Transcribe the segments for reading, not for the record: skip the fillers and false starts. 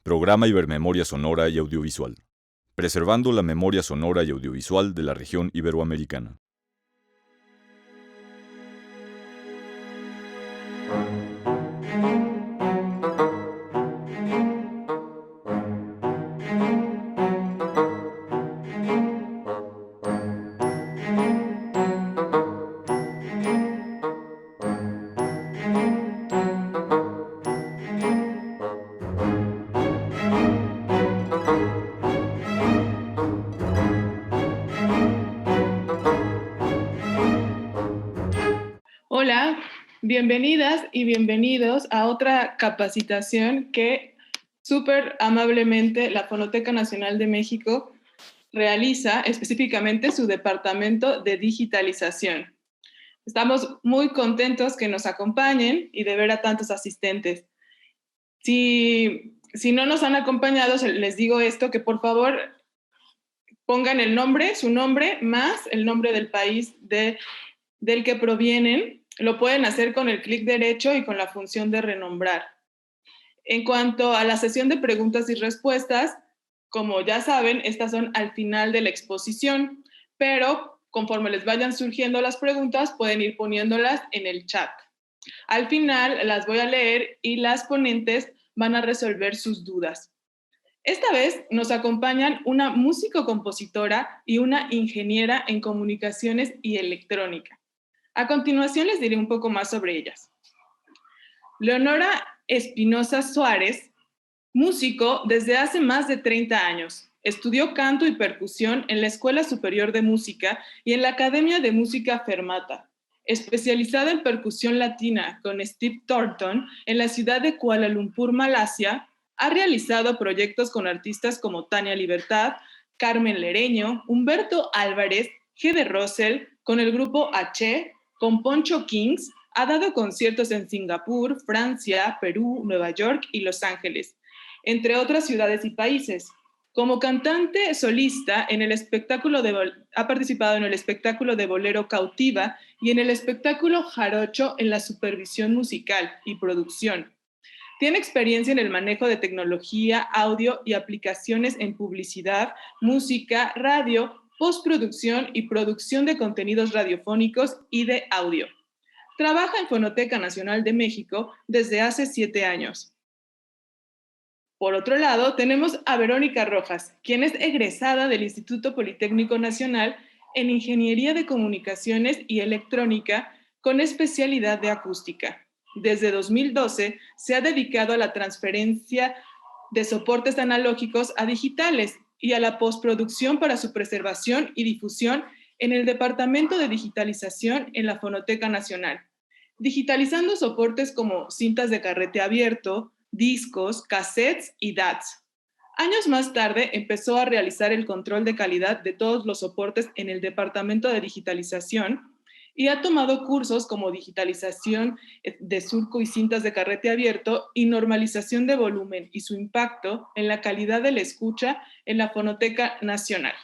Programa Ibermemoria Sonora y Audiovisual. Preservando la memoria sonora y audiovisual de la región iberoamericana. Hola, bienvenidas y bienvenidos a otra capacitación que súper amablemente la Fonoteca Nacional de México realiza, específicamente su Departamento de Digitalización. Estamos muy contentos que nos acompañen y de ver a tantos asistentes. Si no nos han acompañado, les digo esto, que por favor pongan el nombre, su nombre, más el nombre del país del que provienen. Lo pueden hacer con el clic derecho y con la función de renombrar. En cuanto a la sesión de preguntas y respuestas, como ya saben, estas son al final de la exposición, pero conforme les vayan surgiendo las preguntas, pueden ir poniéndolas en el chat. Al final las voy a leer y las ponentes van a resolver sus dudas. Esta vez nos acompañan una músico-compositora y una ingeniera en comunicaciones y electrónica. A continuación les diré un poco más sobre ellas. Leonora Espinosa Suárez, músico desde hace más de 30 años. Estudió canto y percusión en la Escuela Superior de Música y en la Academia de Música Fermata. Especializada en percusión latina con Steve Thornton en la ciudad de Kuala Lumpur, Malasia, ha realizado proyectos con artistas como Tania Libertad, Carmen Lereño, Humberto Álvarez, G. de Rosell, con el grupo H, con Poncho Kings, ha dado conciertos en Singapur, Francia, Perú, Nueva York y Los Ángeles, entre otras ciudades y países. Como cantante solista, ha participado en el espectáculo de bolero Cautiva y en el espectáculo Jarocho en la supervisión musical y producción. Tiene experiencia en el manejo de tecnología, audio y aplicaciones en publicidad, música, radio, postproducción y producción de contenidos radiofónicos y de audio. Trabaja en Fonoteca Nacional de México desde hace 7 años. Por otro lado, tenemos a Verónica Rojas, quien es egresada del Instituto Politécnico Nacional en Ingeniería de Comunicaciones y Electrónica con especialidad de acústica. Desde 2012 se ha dedicado a la transferencia de soportes analógicos a digitales y a la postproducción para su preservación y difusión en el Departamento de Digitalización en la Fonoteca Nacional, digitalizando soportes como cintas de carrete abierto, discos, cassettes y DATs. Años más tarde empezó a realizar el control de calidad de todos los soportes en el Departamento de Digitalización y ha tomado cursos como digitalización de surco y cintas de carrete abierto y normalización de volumen y su impacto en la calidad de la escucha en la Fonoteca Nacional.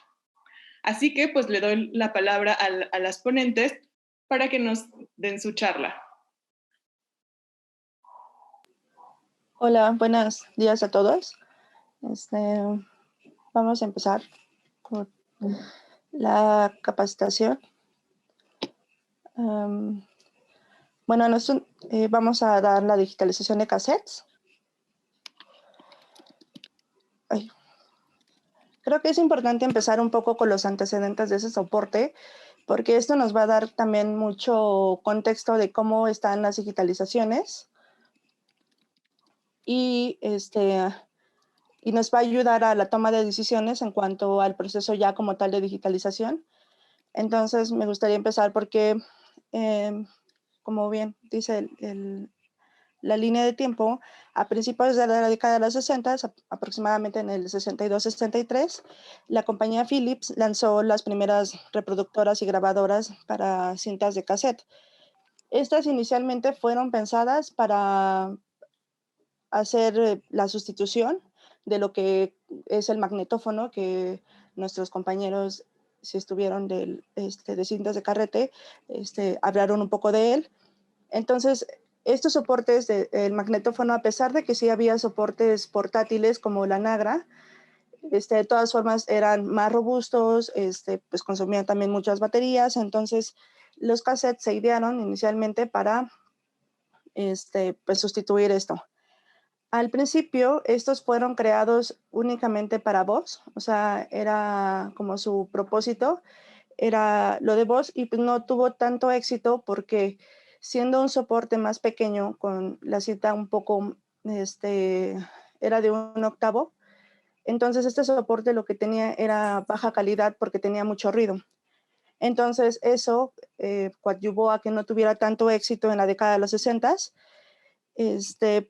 Así que pues le doy la palabra a las ponentes para que nos den su charla. Hola, buenos días a todos. Vamos a empezar por la capacitación. Vamos a dar la digitalización de cassettes. Creo que es importante empezar un poco con los antecedentes de ese soporte, porque esto nos va a dar también mucho contexto de cómo están las digitalizaciones y nos va a ayudar a la toma de decisiones en cuanto al proceso ya como tal de digitalización. Entonces, me gustaría empezar porque, como bien dice la línea de tiempo, a principios de la década de los 60, aproximadamente en el 62-63, la compañía Philips lanzó las primeras reproductoras y grabadoras para cintas de cassette. Estas inicialmente fueron pensadas para hacer la sustitución de lo que es el magnetófono, que nuestros compañeros, si estuvieron de cintas de carrete, hablaron un poco de él. Entonces, estos soportes del magnetófono, a pesar de que sí había soportes portátiles como la Nagra, de todas formas eran más robustos, pues consumían también muchas baterías, entonces los cassettes se idearon inicialmente para pues sustituir esto. Al principio, estos fueron creados únicamente para voz, o sea, era como su propósito, era lo de voz, y pues no tuvo tanto éxito porque siendo un soporte más pequeño, con la cinta un poco, era de 1/8, entonces este soporte lo que tenía era baja calidad porque tenía mucho ruido. Entonces eso coadyuvó a que no tuviera tanto éxito en la década de los 60,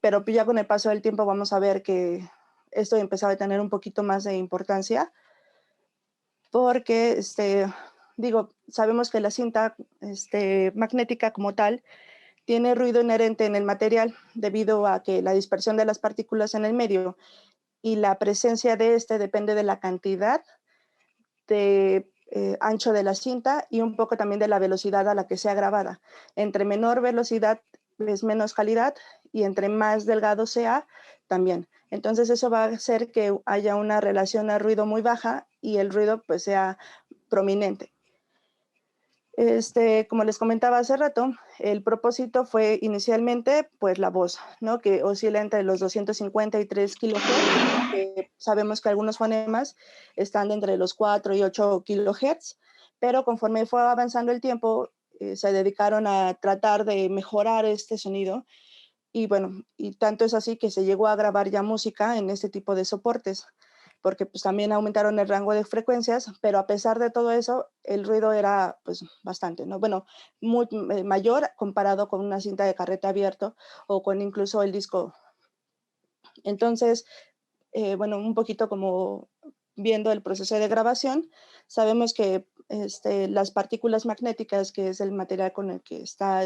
pero ya con el paso del tiempo vamos a ver que esto empezaba a tener un poquito más de importancia porque, sabemos que la cinta magnética como tal tiene ruido inherente en el material debido a que la dispersión de las partículas en el medio y la presencia de depende de la cantidad de ancho de la cinta y un poco también de la velocidad a la que sea grabada. Entre menor velocidad es menos calidad y entre más delgado sea también. Entonces eso va a hacer que haya una relación a ruido muy baja y el ruido pues sea prominente. Como les comentaba hace rato, el propósito fue inicialmente pues la voz, ¿no? Que oscila entre los 250 y 3 kHz, que sabemos que algunos fonemas están entre los 4 y 8 kHz, pero conforme fue avanzando el tiempo, se dedicaron a tratar de mejorar este sonido y bueno, y tanto es así que se llegó a grabar ya música en este tipo de soportes, porque pues también aumentaron el rango de frecuencias, pero a pesar de todo eso, el ruido era pues bastante, ¿no? Bueno, muy mayor comparado con una cinta de carrete abierto o con incluso el disco. Entonces, bueno, un poquito como viendo el proceso de grabación, sabemos que las partículas magnéticas, que es el material con el que está,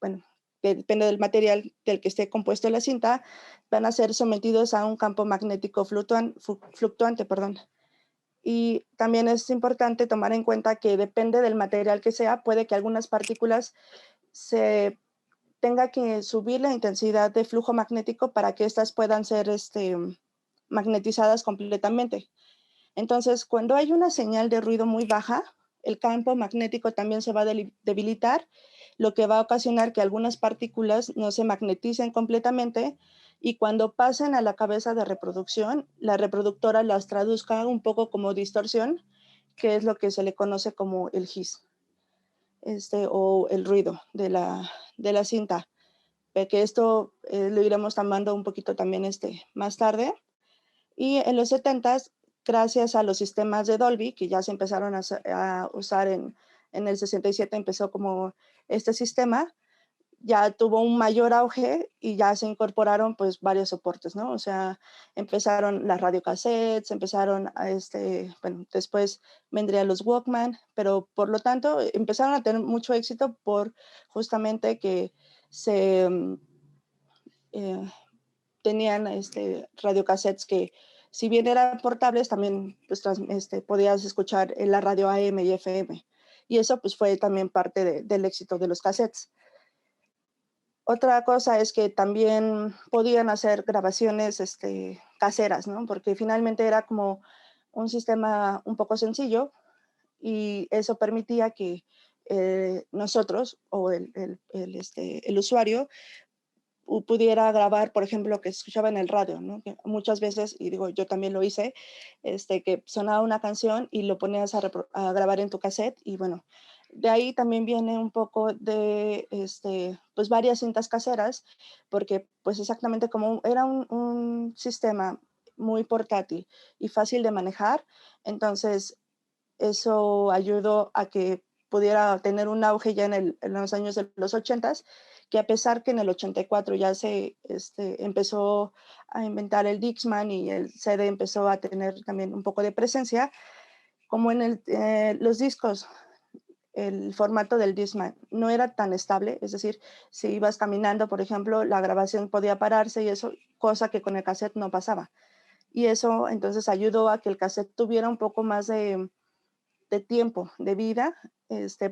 bueno, que depende del material del que esté compuesto la cinta, van a ser sometidos a un campo magnético fluctuante, perdón. Y también es importante tomar en cuenta que depende del material que sea, puede que algunas partículas se tenga que subir la intensidad de flujo magnético para que éstas puedan ser magnetizadas completamente. Entonces, cuando hay una señal de ruido muy baja, el campo magnético también se va a debilitar, lo que va a ocasionar que algunas partículas no se magneticen completamente y cuando pasen a la cabeza de reproducción, la reproductora las traduzca un poco como distorsión, que es lo que se le conoce como el hiss, o el ruido de la cinta. Que esto lo iremos tomando un poquito también más tarde. Y en los 70s, gracias a los sistemas de Dolby, que ya se empezaron a usar en el 67, empezó como este sistema, ya tuvo un mayor auge y ya se incorporaron pues varios soportes, ¿no? O sea, empezaron las radiocassettes, empezaron a bueno, después vendrían los Walkman, pero por lo tanto empezaron a tener mucho éxito por justamente que se eh, tenían radiocassettes que si bien eran portables, también pues, podías escuchar en la radio AM y FM. Y eso pues fue también parte del éxito de los cassettes. Otra cosa es que también podían hacer grabaciones caseras, ¿no? Porque finalmente era como un sistema un poco sencillo y eso permitía que nosotros o el usuario pudiera grabar, por ejemplo, lo que escuchaba en el radio, ¿no? Que muchas veces, y digo, yo también lo hice, que sonaba una canción y lo ponías a grabar en tu cassette y bueno, de ahí también viene un poco de, pues varias cintas caseras, porque pues exactamente como era un sistema muy portátil y fácil de manejar, entonces eso ayudó a que pudiera tener un auge ya en los años de los 80s, que a pesar que en el 84 ya se empezó a inventar el Dixman y el CD empezó a tener también un poco de presencia, como en los discos, el formato del Discman no era tan estable, es decir, si ibas caminando, por ejemplo, la grabación podía pararse y eso, cosa que con el cassette no pasaba. Y eso entonces ayudó a que el cassette tuviera un poco más de tiempo, de vida,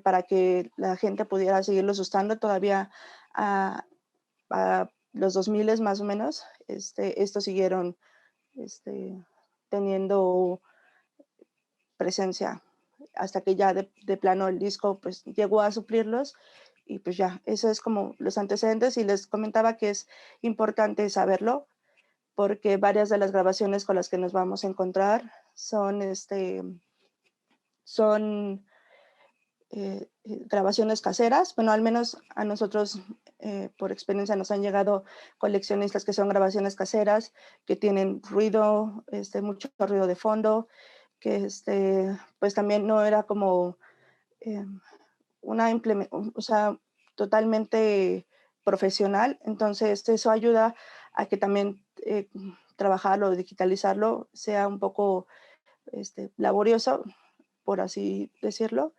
para que la gente pudiera seguirlos usando todavía a, a los 2000 más o menos, estos siguieron teniendo presencia hasta que ya de plano el disco pues llegó a suplirlos y pues ya, eso es como los antecedentes y les comentaba que es importante saberlo porque varias de las grabaciones con las que nos vamos a encontrar son grabaciones caseras. Bueno, al menos a nosotros por experiencia nos han llegado coleccionistas que son grabaciones caseras, que tienen ruido, mucho ruido de fondo, que pues también no era como una o sea, totalmente profesional. Entonces eso ayuda a que también trabajarlo, digitalizarlo sea un poco laborioso, por así decirlo.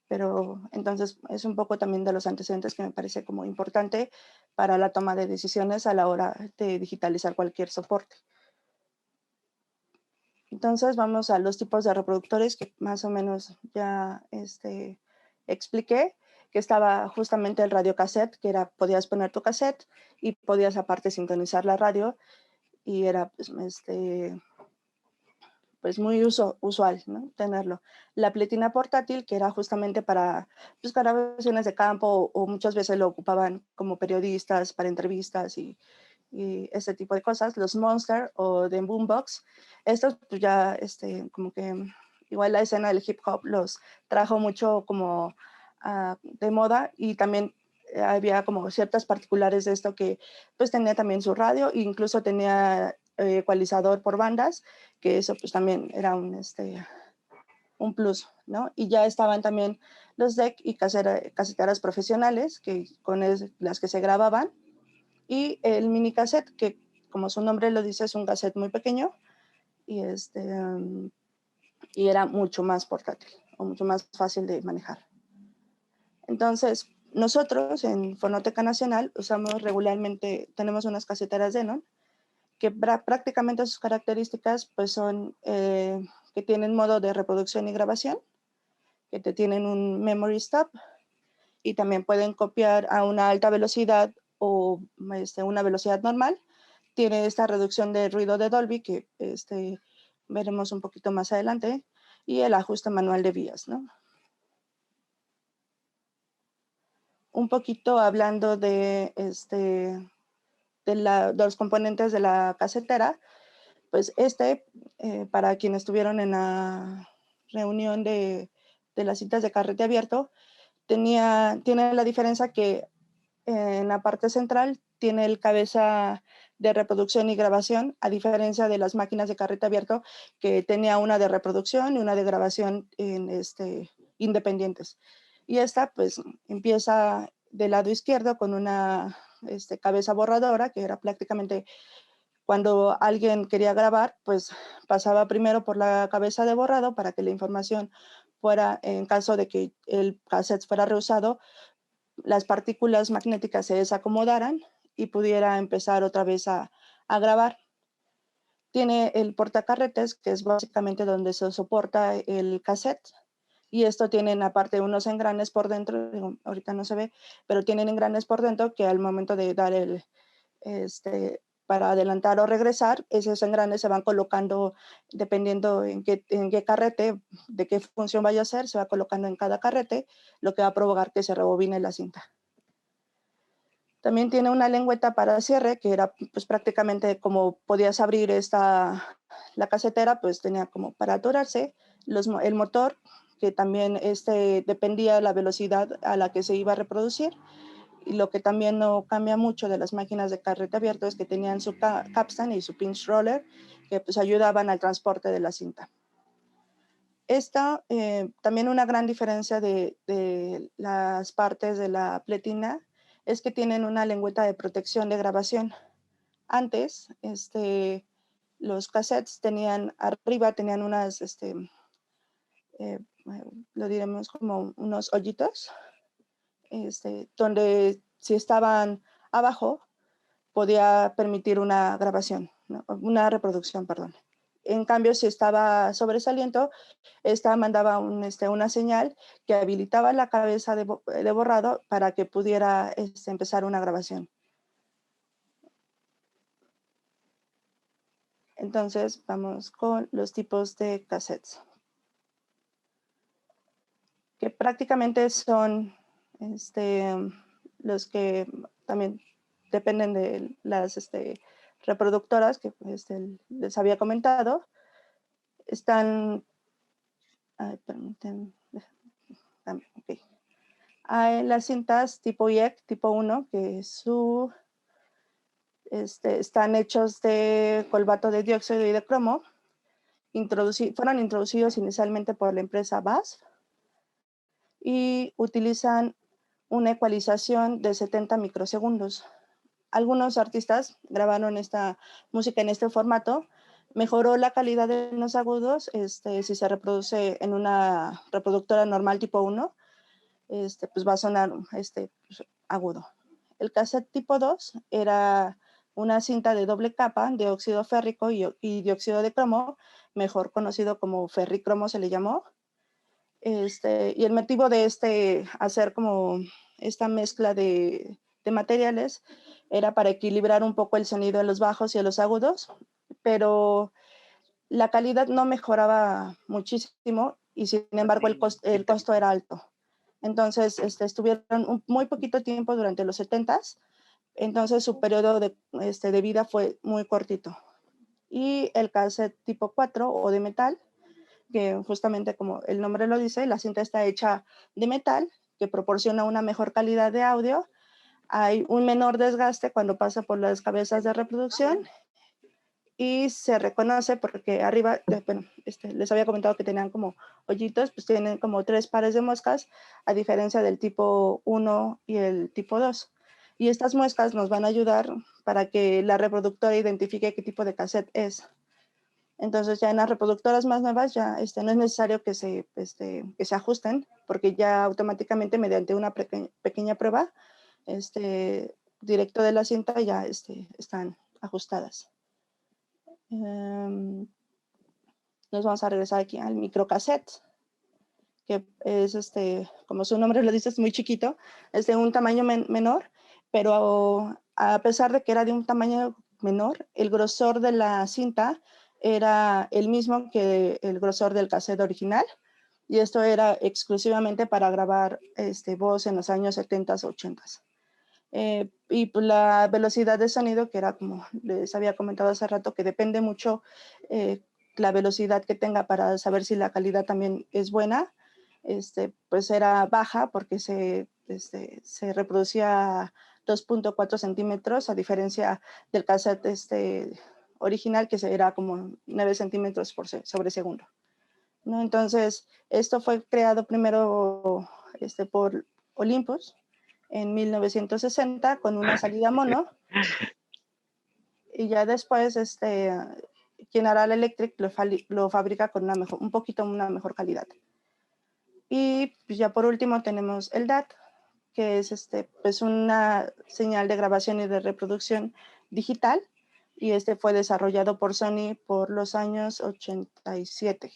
Pero entonces es un poco también de los antecedentes que me parece como importante para la toma de decisiones a la hora de digitalizar cualquier soporte. Entonces vamos a los tipos de reproductores que más o menos ya expliqué, que estaba justamente el radiocassette, que era, podías poner tu cassette y podías aparte sintonizar la radio y era pues muy usual, ¿no? Tenerlo. La pletina portátil, que era justamente para pues, grabaciones de campo o muchas veces lo ocupaban como periodistas para entrevistas y ese tipo de cosas. Los Monster o de Boombox, estos pues ya como que igual la escena del hip hop los trajo mucho como de moda y también había como ciertas particulares de esto que pues tenía también su radio e incluso tenía ecualizador por bandas, que eso pues también era un plus, ¿no? Y ya estaban también los deck y caseteras profesionales, que las que se grababan, y el mini cassette, que como su nombre lo dice, es un cassette muy pequeño y, y era mucho más portátil o mucho más fácil de manejar. Entonces, nosotros en Fonoteca Nacional usamos regularmente, tenemos unas caseteras Denon, que prácticamente sus características pues son que tienen modo de reproducción y grabación, que te tienen un memory stop y también pueden copiar a una alta velocidad o una velocidad normal. Tiene esta reducción de ruido de Dolby que veremos un poquito más adelante y el ajuste manual de vías, ¿no? Un poquito hablando de los componentes de la casetera, pues para quienes estuvieron en la reunión de las cintas de carrete abierto, tiene la diferencia que en la parte central tiene el cabeza de reproducción y grabación, a diferencia de las máquinas de carrete abierto que tenía una de reproducción y una de grabación independientes. Y esta pues empieza del lado izquierdo con una cabeza borradora, que era prácticamente cuando alguien quería grabar, pues pasaba primero por la cabeza de borrado para que la información fuera, en caso de que el cassette fuera reusado, las partículas magnéticas se desacomodaran y pudiera empezar otra vez a grabar. Tiene el portacarretes, que es básicamente donde se soporta el cassette. Y esto tienen aparte unos engranes por dentro, ahorita no se ve, pero tienen engranes por dentro que al momento de dar para adelantar o regresar, esos engranes se van colocando dependiendo en qué carrete, de qué función vaya a ser, se va colocando en cada carrete, lo que va a provocar que se rebobine la cinta. También tiene una lengüeta para cierre, que era pues prácticamente como podías abrir la casetera, pues tenía como para atorarse. El motor, que también dependía de la velocidad a la que se iba a reproducir. Y lo que también no cambia mucho de las máquinas de carrete abierto es que tenían su capstan y su pinch roller, que pues ayudaban al transporte de la cinta. También una gran diferencia de las partes de la pletina es que tienen una lengüeta de protección de grabación. Antes, los cassettes arriba tenían unas, lo diremos como unos hoyitos, donde si estaban abajo podía permitir una grabación, ¿no? Una reproducción, perdón. En cambio, si estaba sobresaliendo, esta mandaba una señal que habilitaba la cabeza de borrado para que pudiera empezar una grabación. Entonces, vamos con los tipos de cassettes, que prácticamente son los que también dependen de las reproductoras que les había comentado. Están, permítanme, okay. Hay las cintas tipo IEC, tipo 1, que están hechos de colbato de dióxido y de cromo. Fueron introducidos inicialmente por la empresa BASF y utilizan una ecualización de 70 microsegundos. Algunos artistas grabaron esta música en este formato. Mejoró la calidad de los agudos si se reproduce en una reproductora normal tipo 1, pues va a sonar agudo. El cassette tipo 2 era una cinta de doble capa de óxido férrico y dióxido de cromo, mejor conocido como ferricromo se le llamó. Y el motivo de hacer como esta mezcla de materiales era para equilibrar un poco el sonido en los bajos y en los agudos, pero la calidad no mejoraba muchísimo y sin embargo el costo era alto. Entonces estuvieron muy poquito tiempo durante los 70s, entonces su periodo de vida fue muy cortito. Y el cassette tipo 4 o de metal, que justamente como el nombre lo dice, la cinta está hecha de metal, que proporciona una mejor calidad de audio. Hay un menor desgaste cuando pasa por las cabezas de reproducción y se reconoce porque arriba, bueno, les había comentado que tenían como hoyitos, pues tienen como 3 pares de moscas, a diferencia del tipo 1 y el tipo 2. Y estas muescas nos van a ayudar para que la reproductora identifique qué tipo de cassette es. Entonces ya en las reproductoras más nuevas ya no es necesario que se ajusten, porque ya automáticamente mediante una pequeña prueba directo de la cinta ya están ajustadas. Nos vamos a regresar aquí al microcassette, que es como su nombre lo dice, es muy chiquito, es de un tamaño menor, pero a pesar de que era de un tamaño menor, el grosor de la cinta era el mismo que el grosor del cassette original, y esto era exclusivamente para grabar voz en los años 70s, 80s. Y pues la velocidad de sonido, que era como les había comentado hace rato, que depende mucho la velocidad que tenga para saber si la calidad también es buena, pues era baja porque se reproducía 2.4 centímetros, a diferencia del cassette original, que era como 9 centímetros sobre segundo, ¿no? Entonces, esto fue creado primero por Olympus en 1960 con una salida mono, y ya después General Electric lo fabrica con una mejor calidad. Y pues ya por último tenemos el DAT, que es pues una señal de grabación y de reproducción digital, y fue desarrollado por Sony por los años 87.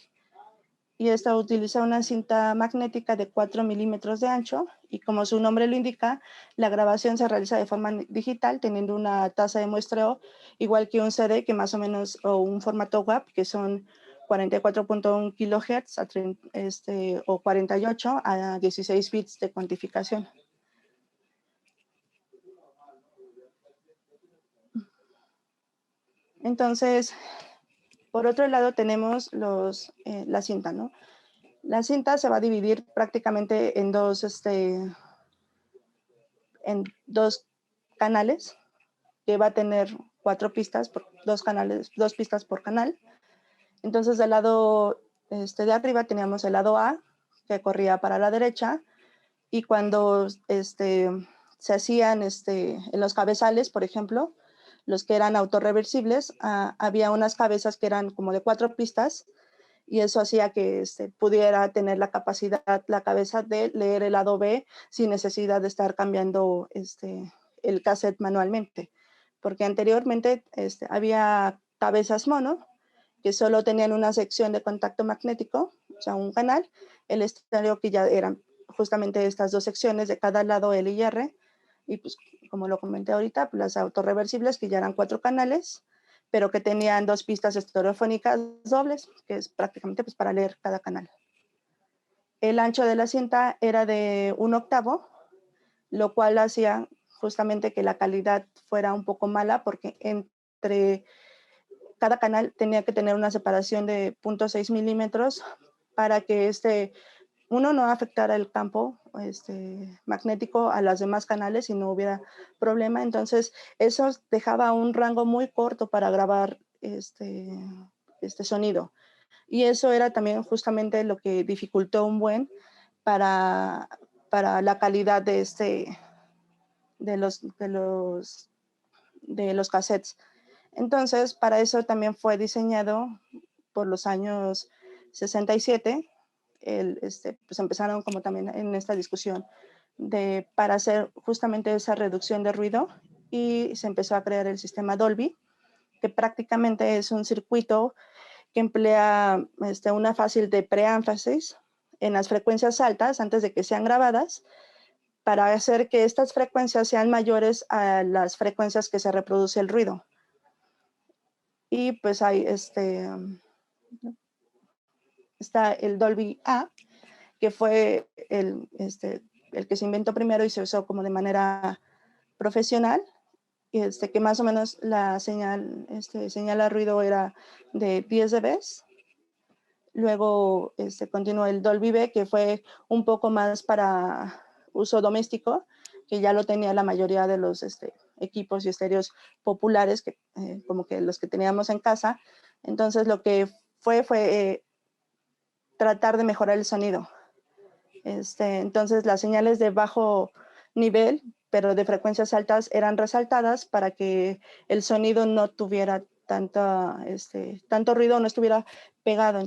Y esta utiliza una cinta magnética de 4 milímetros de ancho, y como su nombre lo indica, la grabación se realiza de forma digital, teniendo una tasa de muestreo igual que un CD, que más o menos, o un formato WAV, que son 44.1 kHz o 48 a 16 bits de cuantificación. Entonces, por otro lado tenemos la cinta, ¿no? La cinta se va a dividir prácticamente en dos canales, que va a tener 4 pistas, dos pistas por canal. Entonces, del lado de arriba teníamos el lado A, que corría para la derecha, y cuando se hacían en los cabezales, por ejemplo, los que eran autorreversibles, había unas cabezas que eran como de 4 pistas, y eso hacía que pudiera tener la capacidad, la cabeza, de leer el lado B sin necesidad de estar cambiando el cassette manualmente, porque anteriormente había cabezas mono que solo tenían una sección de contacto magnético, o sea, un canal, el estéreo que ya eran justamente estas dos secciones de cada lado L y R, y pues como lo comenté ahorita, pues las autorreversibles que ya eran 4 canales, pero que tenían 2 pistas estereofónicas dobles, que es prácticamente pues para leer cada canal. El ancho de la cinta era de 1/8, lo cual hacía justamente que la calidad fuera un poco mala, porque entre cada canal tenía que tener una separación de 0.6 milímetros para que uno no afectara el campo magnético a los demás canales y no hubiera problema. Entonces, eso dejaba un rango muy corto para grabar este sonido. Y eso era también justamente lo que dificultó un buen para la calidad de los cassettes. Entonces, para eso también fue diseñado por los años 67, pues empezaron como también en esta discusión para hacer justamente esa reducción de ruido, y se empezó a crear el sistema Dolby, que prácticamente es un circuito que emplea una fase de preénfasis en las frecuencias altas antes de que sean grabadas, para hacer que estas frecuencias sean mayores a las frecuencias que se reproduce el ruido. Y pues hay está el Dolby A, que fue el que se inventó primero y se usó como de manera profesional, y que más o menos la señal a ruido era de 10 dB. Luego continuó el Dolby B, que fue un poco más para uso doméstico, que ya lo tenía la mayoría de los equipos y estéreos populares, como que los que teníamos en casa. Entonces lo que fue tratar de mejorar el sonido. Entonces las señales de bajo nivel, pero de frecuencias altas, eran resaltadas para que el sonido no tuviera tanto ruido, no estuviera pegado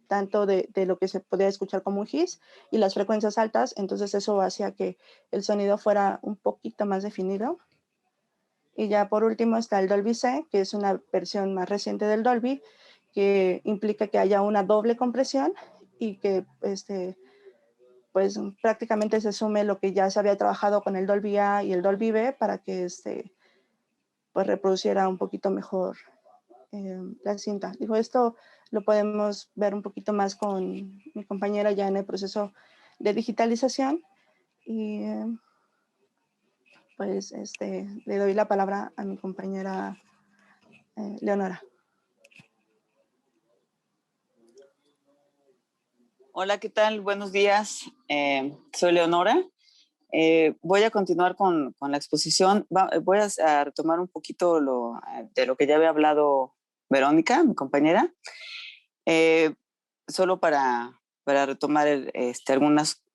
tanto de lo que se podía escuchar como un hiss, y las frecuencias altas, entonces eso hacía que el sonido fuera un poquito más definido. Y ya por último está el Dolby C, que es una versión más reciente del Dolby, que implica que haya una doble compresión y que pues prácticamente se sume lo que ya se había trabajado con el Dolby A y el Dolby B para que pues reproduciera un poquito mejor la cinta. Digo, esto lo podemos ver un poquito más con mi compañera ya en el proceso de digitalización, y pues le doy la palabra a mi compañera Leonora. Hola, ¿qué tal? Buenos días. Soy Leonora. Voy a continuar con la exposición. Voy a retomar un poquito de lo que ya había hablado Verónica, mi compañera. Solo para retomar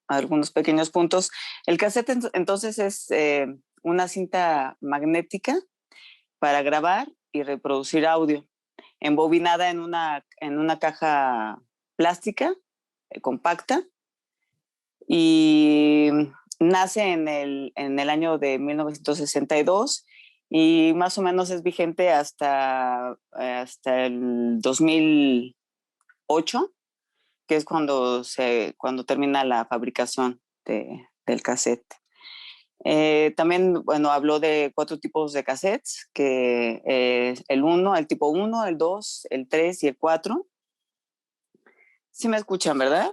algunos pequeños puntos. El cassette entonces es una cinta magnética para grabar y reproducir audio, embobinada en una caja plástica compacta, y nace en el año de 1962 y más o menos es vigente hasta el 2008, que es cuando termina la fabricación del cassette. También, bueno, habló de 4 tipos de cassettes, que el tipo 1, el 2, el 3 y el 4. ¿Sí me escuchan, verdad?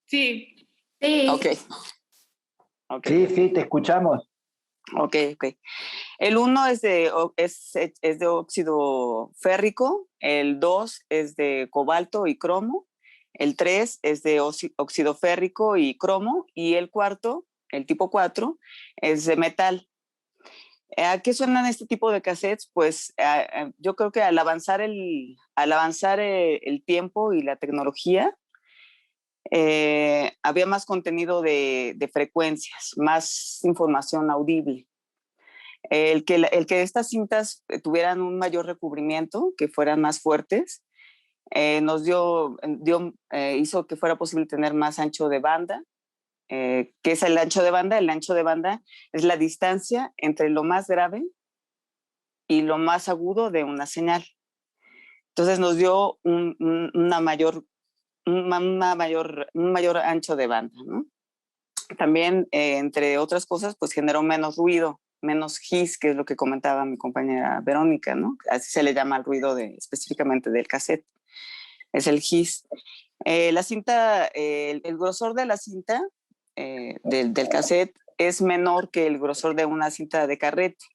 Sí. Sí. Okay. Sí, te escuchamos. Ok. El 1 es de óxido férrico, el 2 es de cobalto y cromo, el 3 es de óxido férrico y cromo, y el cuarto, el tipo 4, es de metal. ¿A qué suenan este tipo de cassettes? Pues yo creo que al avanzar el tiempo y la tecnología, había más contenido de frecuencias, más información audible. El que estas cintas tuvieran un mayor recubrimiento, que fueran más fuertes, hizo que fuera posible tener más ancho de banda. ¿Qué es el ancho de banda? El ancho de banda es la distancia entre lo más grave y lo más agudo de una señal. Entonces nos dio un mayor ancho de banda, ¿no? También, entre otras cosas, pues generó menos ruido, menos hiss, que es lo que comentaba mi compañera Verónica, ¿no? Así se le llama al ruido específicamente del cassette, es el hiss. La cinta, el grosor de la cinta del cassette es menor que el grosor de una cinta de carrete.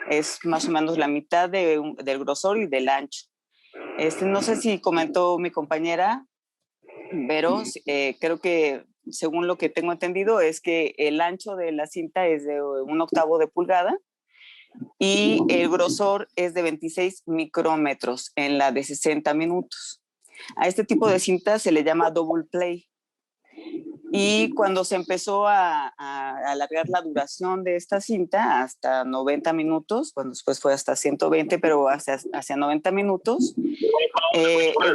Es más o menos la mitad del grosor y del ancho. No sé si comentó mi compañera, Vero, creo que según lo que tengo entendido es que el ancho de la cinta es de 1/8 de pulgada y el grosor es de 26 micrómetros en la de 60 minutos. A este tipo de cinta se le llama double play. Y cuando se empezó a alargar la duración de esta cinta hasta 90 minutos, bueno, después fue hasta 120, pero hacia 90 minutos,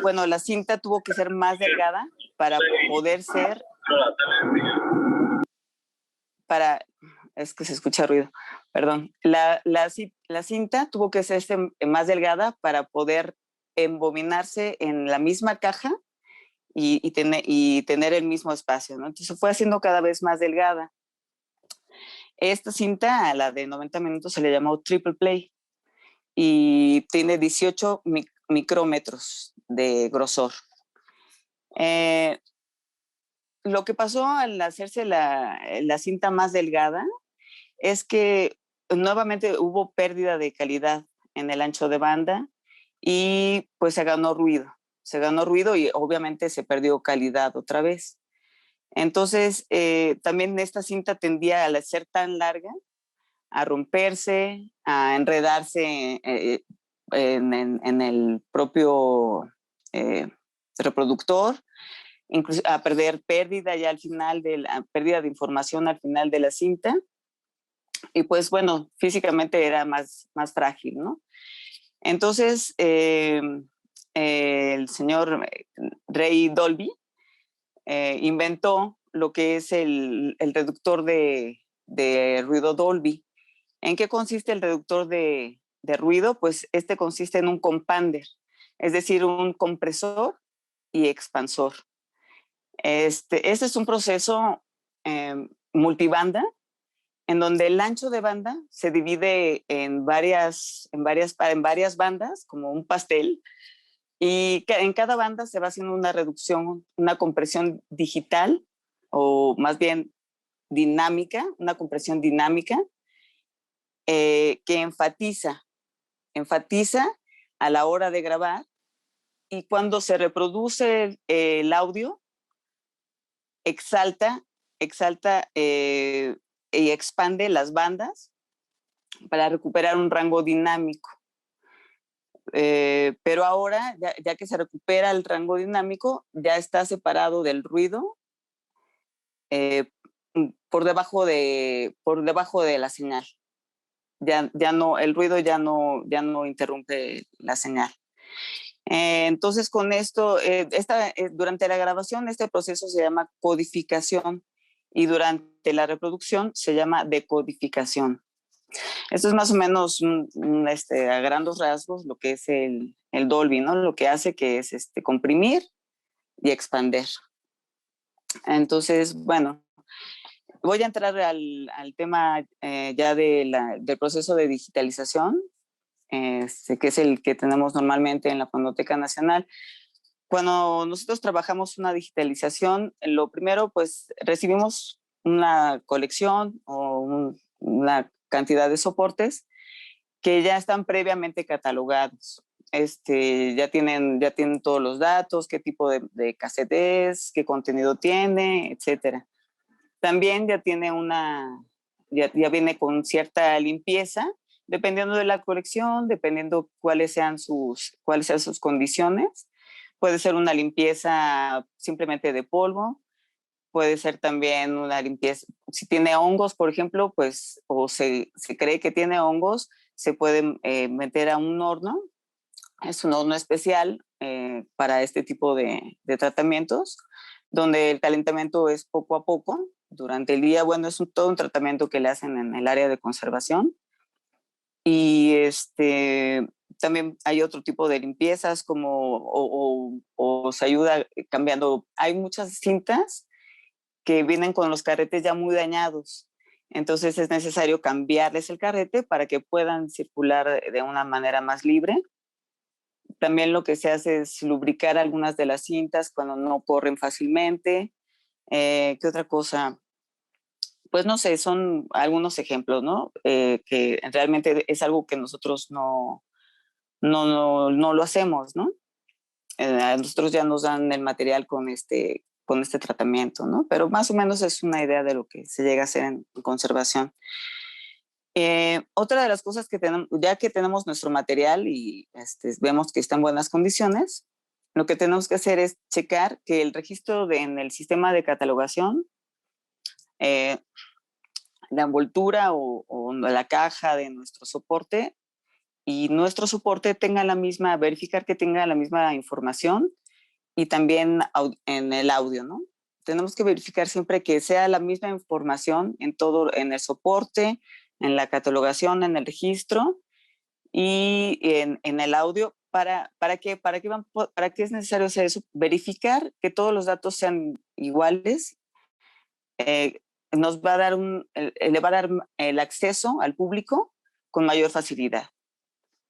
bueno, la cinta tuvo que ser más delgada para poder ser... es que se escucha ruido, perdón. La cinta tuvo que ser más delgada para poder embobinarse en la misma caja y tener el mismo espacio, ¿no? Entonces fue haciendo cada vez más delgada. Esta cinta, a la de 90 minutos, se le llamó triple play y tiene 18 micrómetros de grosor. Lo que pasó al hacerse la cinta más delgada es que nuevamente hubo pérdida de calidad en el ancho de banda y pues se ganó ruido y obviamente se perdió calidad otra vez. Entonces, también esta cinta tendía, al ser tan larga, a romperse, a enredarse en el propio reproductor, incluso a perder pérdida de información al final de la cinta. Y pues bueno, físicamente era más frágil, ¿no? Entonces, el señor Ray Dolby inventó lo que es el reductor de ruido Dolby. ¿En qué consiste el reductor de ruido? Pues este consiste en un compander, es decir, un compresor y expansor. Este es un proceso multibanda en donde el ancho de banda se divide en varias bandas, como un pastel, y en cada banda se va haciendo una reducción, una compresión digital, o más bien dinámica, una compresión dinámica, que enfatiza a la hora de grabar, y cuando se reproduce el audio, exalta y expande las bandas para recuperar un rango dinámico. Pero ahora, ya que se recupera el rango dinámico, ya está separado del ruido por debajo de la señal. Ya no, el ruido ya no interrumpe la señal. Entonces, con esto, durante la grabación, este proceso se llama codificación y durante la reproducción se llama decodificación. Esto es más o menos a grandes rasgos lo que es el Dolby, ¿no? Lo que hace que es comprimir y expander. Entonces, bueno, voy a entrar al tema ya del proceso de digitalización, que es el que tenemos normalmente en la Fonoteca Nacional. Cuando nosotros trabajamos una digitalización, lo primero, pues recibimos una colección o una cantidad de soportes que ya están previamente catalogados. Ya tienen todos los datos, qué tipo de cassette es, qué contenido tiene, etcétera. También ya tiene ya viene con cierta limpieza, dependiendo de la colección, dependiendo cuáles sean sus condiciones. Puede ser una limpieza simplemente de polvo, puede ser también una limpieza, si tiene hongos, por ejemplo, pues, o se cree que tiene hongos, se puede meter a un horno. Es un horno especial para este tipo de tratamientos, donde el calentamiento es poco a poco durante el día. Bueno, es todo un tratamiento que le hacen en el área de conservación. Y también hay otro tipo de limpiezas como o se ayuda cambiando. Hay muchas cintas que vienen con los carretes ya muy dañados. Entonces es necesario cambiarles el carrete para que puedan circular de una manera más libre. También lo que se hace es lubricar algunas de las cintas cuando no corren fácilmente. ¿Qué otra cosa? Pues no sé, son algunos ejemplos, ¿no? Que realmente es algo que nosotros no lo hacemos, ¿no? A nosotros ya nos dan el material con este tratamiento, ¿no? Pero más o menos es una idea de lo que se llega a hacer en conservación. Otra de las cosas que tenemos, ya que tenemos nuestro material y vemos que está en buenas condiciones, lo que tenemos que hacer es checar que el registro en el sistema de catalogación, la envoltura o la caja de nuestro soporte y nuestro soporte verificar que tenga la misma información y también en el audio, ¿no? Tenemos que verificar siempre que sea la misma información en todo, en el soporte, en la catalogación, en el registro y en el audio. ¿Para qué es necesario hacer eso? Verificar que todos los datos sean iguales. Nos va a dar le va a dar el acceso al público con mayor facilidad.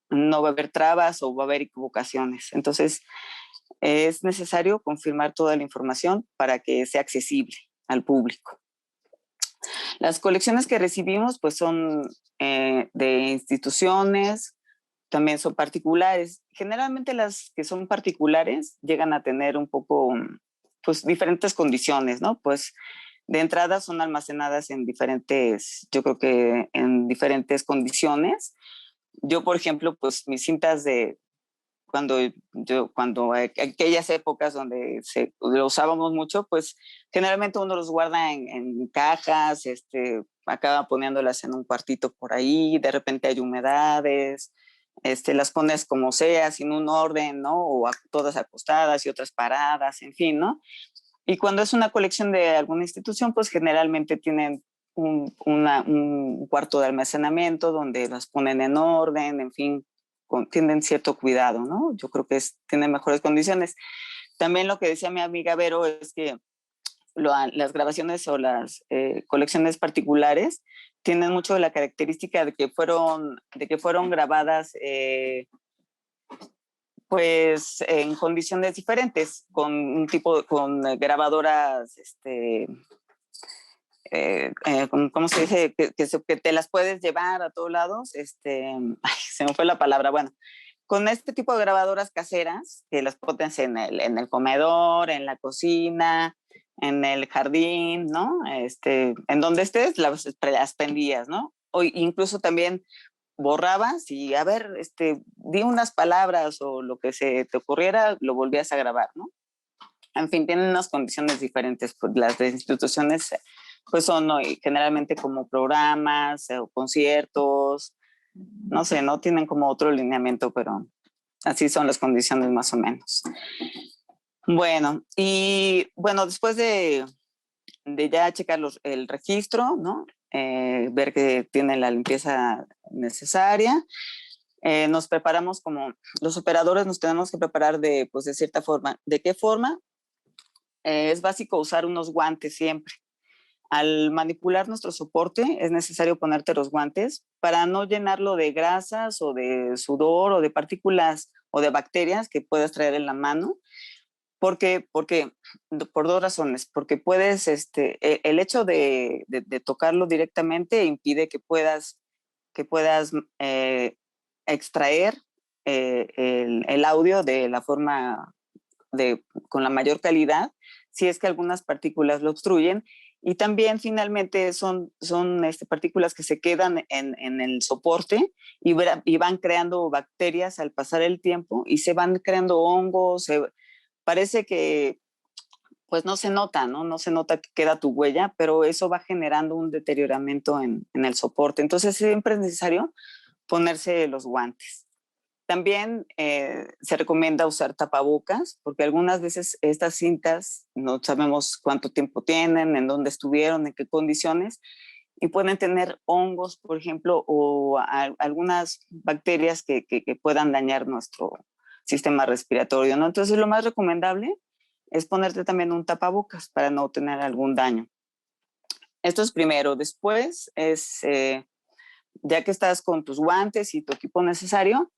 No va a haber trabas o va a haber equivocaciones. Entonces, es necesario confirmar toda la información para que sea accesible al público. Las colecciones que recibimos pues son de instituciones, también son particulares. Generalmente las que son particulares llegan a tener un poco pues diferentes condiciones, ¿no? Pues de entrada son almacenadas yo creo que en diferentes condiciones. Yo, por ejemplo, pues mis cintas de cuando aquellas épocas donde lo usábamos mucho, pues generalmente uno los guarda en cajas, acaba poniéndolas en un cuartito por ahí, de repente hay humedades, las pones como sea, sin un orden, ¿no? O todas acostadas y otras paradas, en fin, ¿no? Y cuando es una colección de alguna institución, pues generalmente tienen un cuarto de almacenamiento donde las ponen en orden, en fin, tienen cierto cuidado, ¿no? Yo creo que tienen mejores condiciones. También lo que decía mi amiga Vero es que las grabaciones o las colecciones particulares tienen mucho la característica de que fueron grabadas pues en condiciones diferentes, con grabadoras, ¿cómo se dice? Que te las puedes llevar a todos lados, se me fue la palabra, bueno, con este tipo de grabadoras caseras, que las pones en el comedor, en la cocina, en el jardín, ¿no? En donde estés, las prendías, ¿no? O incluso también borrabas y a ver, di unas palabras o lo que se te ocurriera, lo volvías a grabar, ¿no? En fin, tienen unas condiciones diferentes. Pues las de instituciones pues son generalmente como programas o conciertos, no sé, no tienen como otro lineamiento, pero así son las condiciones más o menos. Bueno, y bueno, después de ya checar el registro, ¿no? Ver que tiene la limpieza necesaria. Nos preparamos los operadores nos tenemos que preparar de cierta forma. ¿De qué forma? Es básico usar unos guantes siempre. Al manipular nuestro soporte es necesario ponerte los guantes para no llenarlo de grasas o de sudor o de partículas o de bacterias que puedas traer en la mano. Porque por dos razones. Porque puedes, el hecho de tocarlo directamente impide que puedas extraer el audio de la forma con la mayor calidad, si es que algunas partículas lo obstruyen. Y también finalmente son partículas que se quedan en el soporte y van creando bacterias al pasar el tiempo y se van creando hongos. Parece que pues no se nota, ¿no? No se nota que queda tu huella, pero eso va generando un deterioramiento en el soporte. Entonces siempre es necesario ponerse los guantes. También se recomienda usar tapabocas, porque algunas veces estas cintas no sabemos cuánto tiempo tienen, en dónde estuvieron, en qué condiciones, y pueden tener hongos, por ejemplo, o algunas bacterias que puedan dañar nuestro sistema respiratorio, ¿no? Entonces, lo más recomendable es ponerte también un tapabocas para no tener algún daño. Esto es primero. Después es, ya que estás con tus guantes y tu equipo necesario,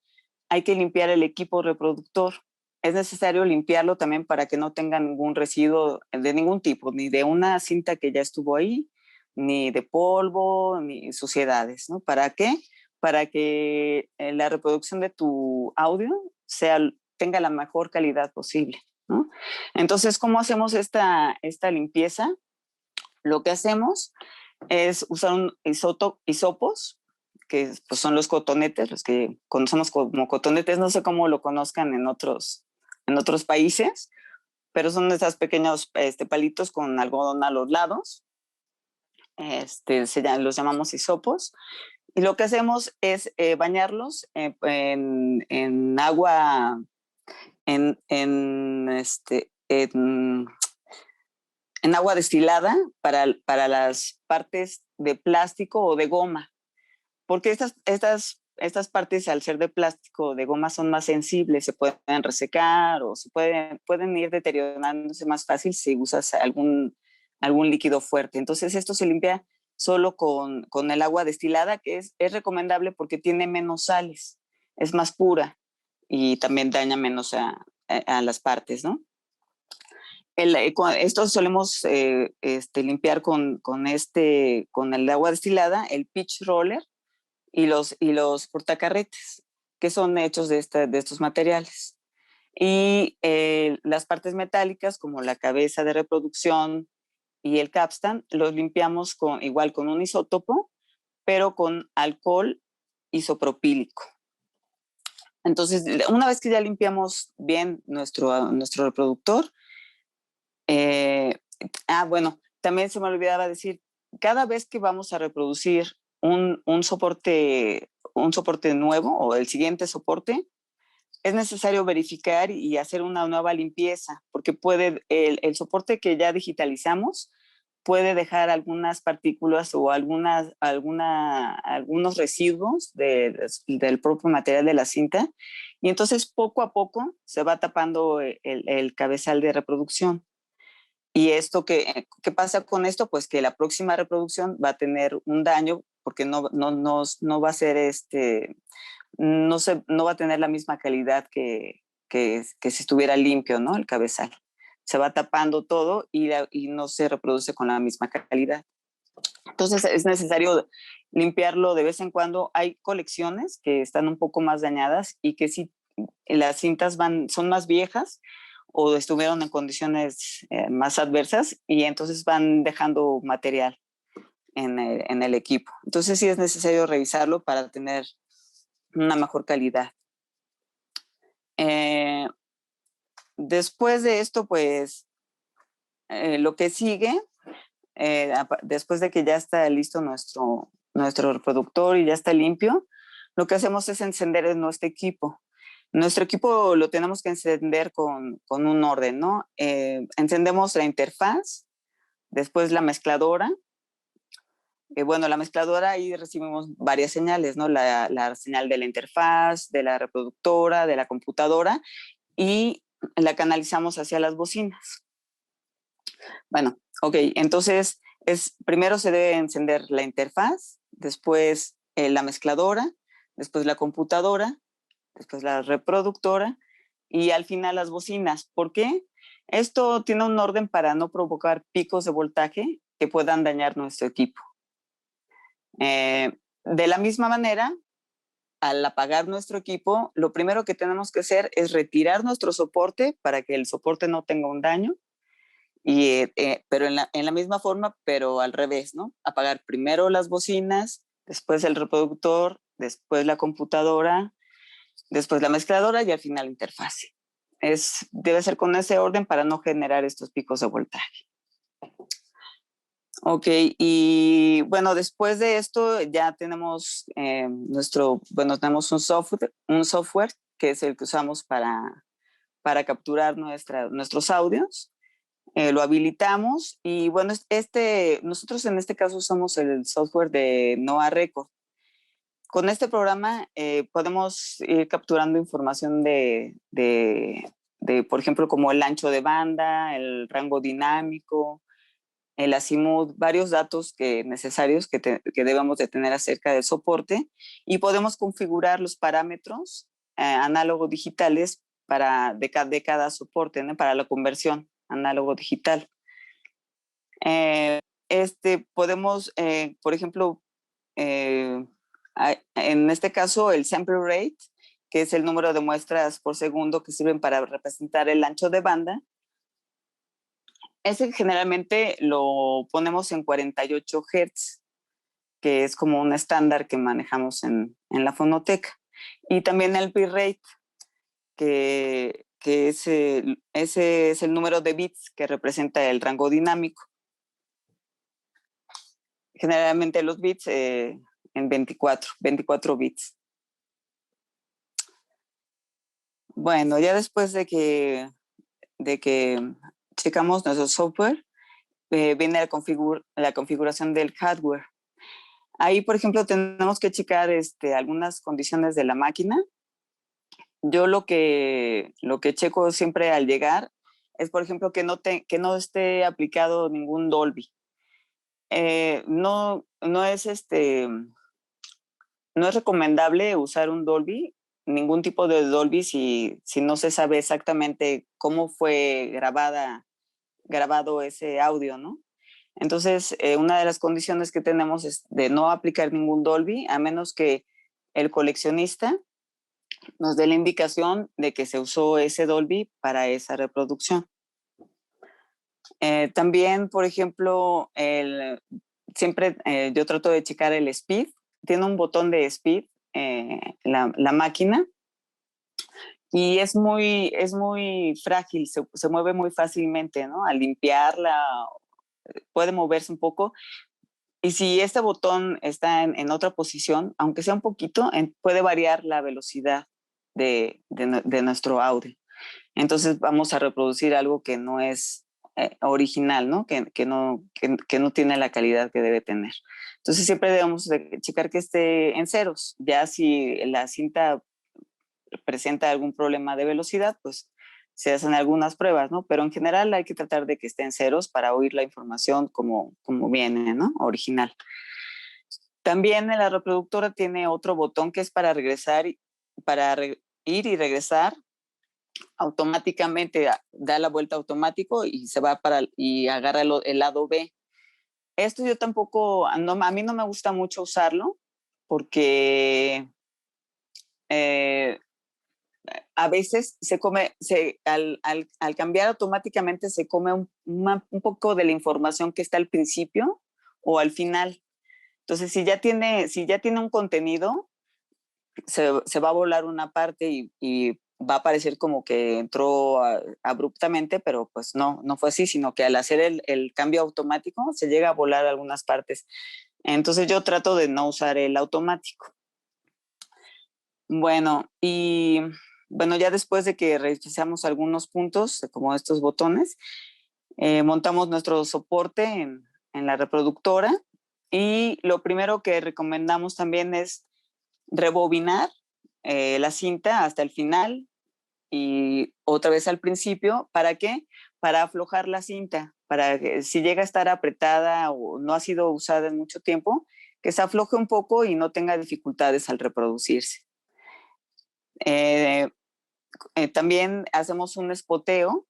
hay que limpiar el equipo reproductor. Es necesario limpiarlo también para que no tenga ningún residuo de ningún tipo, ni de una cinta que ya estuvo ahí, ni de polvo, ni suciedades, ¿no? ¿Para qué? Para que la reproducción de tu audio tenga la mejor calidad posible, ¿no? Entonces, ¿cómo hacemos esta limpieza? Lo que hacemos es usar hisopos, que pues, son los cotonetes, los que conocemos como cotonetes, no sé cómo lo conozcan en otros países, pero son esos pequeños palitos con algodón a los lados, los llamamos hisopos, y lo que hacemos es bañarlos en agua, en agua destilada para las partes de plástico o de goma, porque estas partes, al ser de plástico o de goma, son más sensibles, se pueden resecar o pueden ir deteriorándose más fácil si usas algún líquido fuerte. Entonces esto se limpia solo con el agua destilada, que es recomendable porque tiene menos sales, es más pura y también daña menos a las partes, ¿no? Esto solemos limpiar con el agua destilada, el pitch roller y los portacarretes, que son hechos de estos materiales. Y las partes metálicas, como la cabeza de reproducción y el capstan, los limpiamos igual con un isótopo, pero con alcohol isopropílico. Entonces, una vez que ya limpiamos bien nuestro reproductor, bueno, también se me olvidaba decir, cada vez que vamos a reproducir un soporte nuevo o el siguiente soporte, es necesario verificar y hacer una nueva limpieza, porque el soporte que ya digitalizamos puede dejar algunas partículas o algunos residuos del propio material de la cinta, y entonces poco a poco se va tapando el cabezal de reproducción. ¿Y esto qué pasa con esto? Pues que la próxima reproducción va a tener un daño porque no va a ser no va a tener la misma calidad que si estuviera limpio, ¿no? El cabezal. Se va tapando todo y no se reproduce con la misma calidad. Entonces es necesario limpiarlo de vez en cuando. Hay colecciones que están un poco más dañadas y que si las cintas son más viejas o estuvieron en condiciones más adversas y entonces van dejando material en el equipo. Entonces sí es necesario revisarlo para tener una mejor calidad. Después de esto, pues, lo que sigue, después de que ya está listo nuestro reproductor y ya está limpio, lo que hacemos es encender nuestro equipo. Nuestro equipo lo tenemos que encender con un orden, ¿no? Encendemos la interfaz, después la mezcladora. Bueno, la mezcladora, ahí recibimos varias señales, ¿no? La señal de la interfaz, de la reproductora, de la computadora, y la canalizamos hacia las bocinas. Bueno, ok, entonces primero se debe encender la interfaz, después la mezcladora, después la computadora, después la reproductora y al final las bocinas. ¿Por qué? Esto tiene un orden para no provocar picos de voltaje que puedan dañar nuestro equipo. De la misma manera, al apagar nuestro equipo, lo primero que tenemos que hacer es retirar nuestro soporte para que el soporte no tenga un daño, pero en la misma forma, pero al revés, ¿no? Apagar primero las bocinas, después el reproductor, después la computadora, después la mezcladora y al final la interfaz. Debe ser con ese orden para no generar estos picos de voltaje. Ok, y bueno, después de esto ya tenemos tenemos un software que es el que usamos para capturar nuestros audios. lo habilitamos y bueno, nosotros en este caso usamos el software de Noah Record. Con este programa podemos ir capturando información por ejemplo, como el ancho de banda, el rango dinámico, el azimut, varios datos necesarios que debemos de tener acerca del soporte, y podemos configurar los parámetros análogo digitales de cada soporte, ¿no? Para la conversión análogo digital. Podemos, por ejemplo, en este caso el sample rate, que es el número de muestras por segundo que sirven para representar el ancho de banda. Ese generalmente lo ponemos en 48 Hz, que es como un estándar que manejamos en la fonoteca. Y también el bitrate, que ese es el número de bits que representa el rango dinámico. Generalmente los bits en 24 bits. Bueno, ya después de que checamos nuestro software, viene la configuración del hardware. Ahí, por ejemplo, tenemos que checar algunas condiciones de la máquina. Yo lo que checo siempre al llegar es, por ejemplo, que no esté aplicado ningún Dolby. No es recomendable usar un Dolby, ningún tipo de Dolby si no se sabe exactamente cómo fue grabado ese audio, ¿no? Entonces, una de las condiciones que tenemos es de no aplicar ningún Dolby, a menos que el coleccionista nos dé la indicación de que se usó ese Dolby para esa reproducción. También, por ejemplo, siempre yo trato de checar el speed. Tiene un botón de speed la máquina, y es muy frágil, se mueve muy fácilmente, ¿no? Al limpiarla puede moverse un poco, y si este botón está en otra posición, aunque sea un poquito, puede variar la velocidad de nuestro audio. Entonces vamos a reproducir algo que no es original, ¿no? Que no tiene la calidad que debe tener. Entonces siempre debemos de checar que esté en ceros. Ya si la cinta presenta algún problema de velocidad, pues se hacen algunas pruebas, ¿no? Pero en general hay que tratar de que esté en ceros para oír la información como viene, ¿no? Original. También en la reproductora tiene otro botón que es para regresar, ir y regresar automáticamente, da la vuelta automático y se va y agarra el lado B. Esto yo tampoco, a mí no me gusta mucho usarlo, porque a veces al cambiar automáticamente se come un poco de la información que está al principio o al final. Entonces, si ya tiene un contenido, se va a volar una parte y va a parecer como que entró abruptamente, pero pues no fue así, sino que al hacer el cambio automático se llega a volar algunas partes. Entonces yo trato de no usar el automático. Bueno, ya después de que revisamos algunos puntos, como estos botones, montamos nuestro soporte en la reproductora, y lo primero que recomendamos también es rebobinar la cinta hasta el final y otra vez al principio. ¿Para qué? Para aflojar la cinta, para que si llega a estar apretada o no ha sido usada en mucho tiempo, que se afloje un poco y no tenga dificultades al reproducirse. También hacemos un espoteo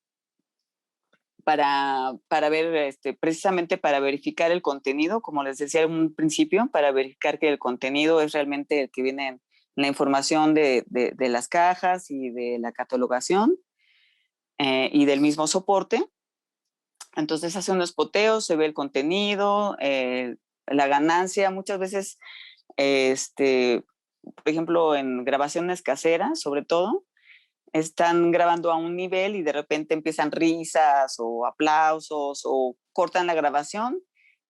para ver, precisamente para verificar el contenido, como les decía en un principio, para verificar que el contenido es realmente el que viene en la información de las cajas y de la catalogación y del mismo soporte. Entonces hace un espoteo, se ve el contenido, la ganancia. Muchas veces, por ejemplo, en grabaciones caseras, sobre todo, están grabando a un nivel y de repente empiezan risas o aplausos, o cortan la grabación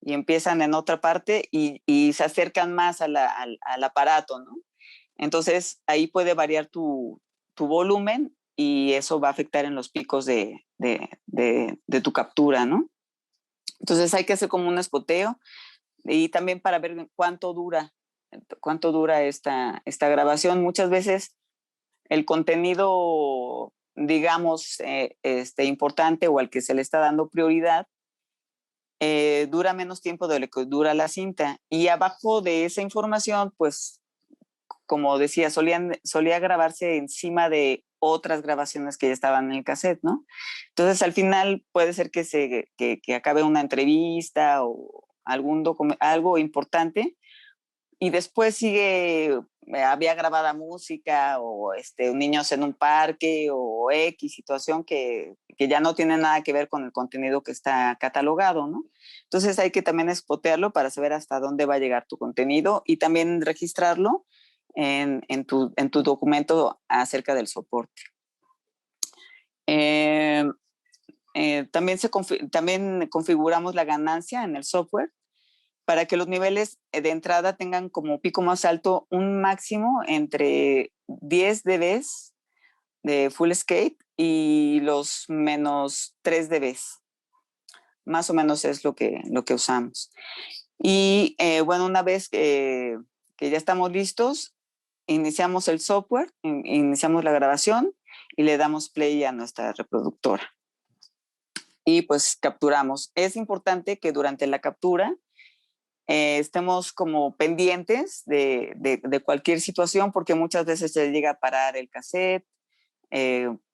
y empiezan en otra parte y se acercan más al aparato, ¿no? Entonces ahí puede variar tu volumen y eso va a afectar en los picos de tu captura, ¿no? Entonces hay que hacer como un espoteo y también para ver cuánto dura esta grabación. Muchas veces el contenido, digamos, importante o al que se le está dando prioridad, dura menos tiempo de lo que dura la cinta. Y abajo de esa información, pues, como decía, solía grabarse encima de otras grabaciones que ya estaban en el cassette, ¿no? Entonces, al final puede ser que acabe una entrevista o algo importante, y después había grabada música o niños en un parque o X situación que ya no tiene nada que ver con el contenido que está catalogado, ¿no? Entonces hay que también espotearlo para saber hasta dónde va a llegar tu contenido y también registrarlo en tu documento acerca del soporte. También configuramos la ganancia en el software para que los niveles de entrada tengan como pico más alto un máximo entre 10 dB de full skate y los menos 3 dB. Más o menos es lo que usamos. Y bueno, una vez que ya estamos listos, iniciamos el software, iniciamos la grabación y le damos play a nuestra reproductora. Y pues capturamos. Es importante que durante la captura estemos como pendientes de cualquier situación, porque muchas veces se llega a parar el cassette,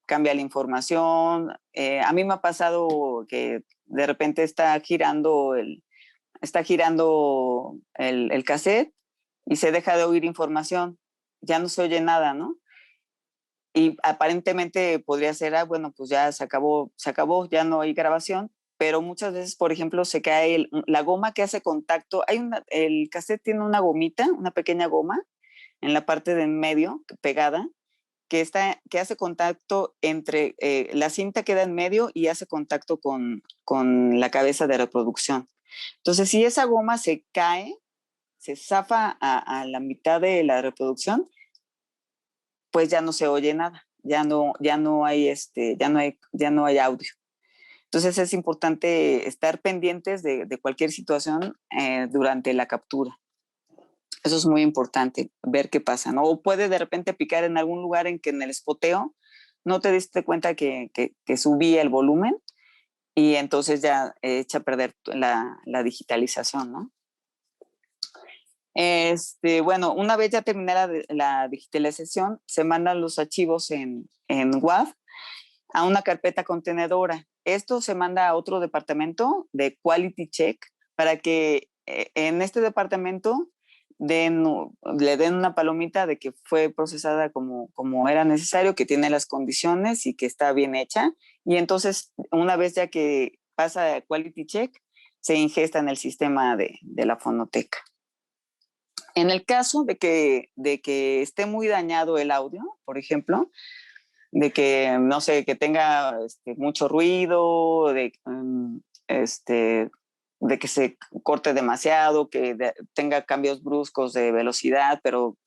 cambia la información. A mí me ha pasado que de repente está girando el cassette y se deja de oír información, ya no se oye nada, ¿no? Y aparentemente podría ser, bueno, pues ya se acabó, ya no hay grabación, pero muchas veces, por ejemplo, se cae la goma que hace contacto. El cassette tiene una gomita, una pequeña goma en la parte de en medio, pegada, que hace contacto entre la cinta queda en medio y hace contacto con la cabeza de reproducción. Entonces, si esa goma se cae, se zafa a la mitad de la reproducción, pues ya no se oye nada, ya no hay audio. Entonces es importante estar pendientes de cualquier situación durante la captura. Eso es muy importante, ver qué pasa, ¿no? O puede de repente picar en algún lugar en el espoteo no te diste cuenta que subí el volumen y entonces ya echa a perder la digitalización, ¿no? Bueno, una vez ya terminada la digitalización, se mandan los archivos en WAV a una carpeta contenedora. Esto se manda a otro departamento de Quality Check para que en este departamento le den una palomita de que fue procesada como era necesario, que tiene las condiciones y que está bien hecha. Y entonces, una vez ya que pasa Quality Check, se ingesta en el sistema de la fonoteca. En el caso de que esté muy dañado el audio, por ejemplo, de que, no sé, que tenga mucho ruido, de que se corte demasiado, que tenga cambios bruscos de velocidad, pero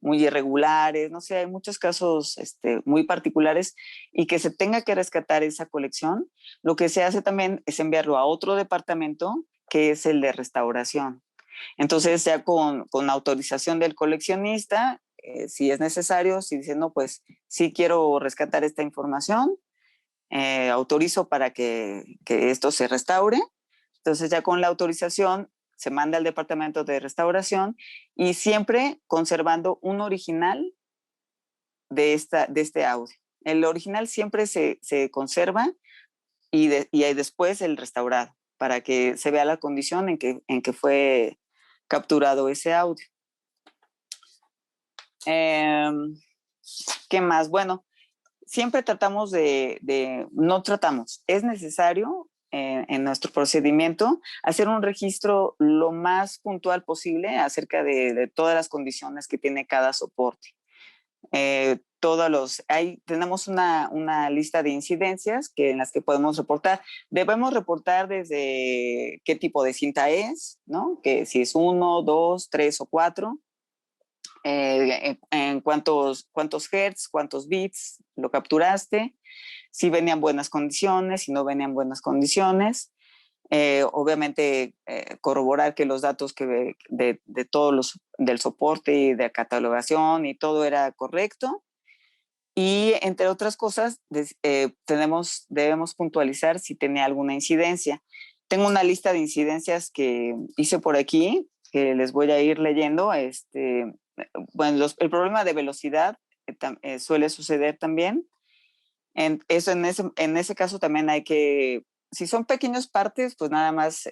muy irregulares, no sé, hay muchos casos muy particulares y que se tenga que rescatar esa colección, lo que se hace también es enviarlo a otro departamento que es el de restauración. Entonces ya con autorización del coleccionista, si es necesario, si dice, no, pues sí quiero rescatar esta información, autorizo para que esto se restaure. Entonces ya con la autorización se manda al departamento de restauración y siempre conservando un original de este audio. El original siempre se conserva y después el restaurado para que se vea la condición en que fue capturado ese audio. ¿Qué más? Bueno, siempre es necesario en nuestro procedimiento hacer un registro lo más puntual posible acerca de todas las condiciones que tiene cada soporte. Tenemos una lista de incidencias en las que podemos reportar. Debemos reportar desde qué tipo de cinta es, ¿no? Que si es 1, 2, 3 o 4. en cuántos hertz, cuántos bits lo capturaste, si venían buenas condiciones, si no venían buenas condiciones. Obviamente corroborar que los datos de todos del soporte y de catalogación y todo era correcto. Y entre otras cosas, debemos puntualizar si tenía alguna incidencia. Tengo una lista de incidencias que hice por aquí, que les voy a ir leyendo. Bueno, el problema de velocidad suele suceder también. En ese caso también hay que, si son pequeñas partes, pues nada más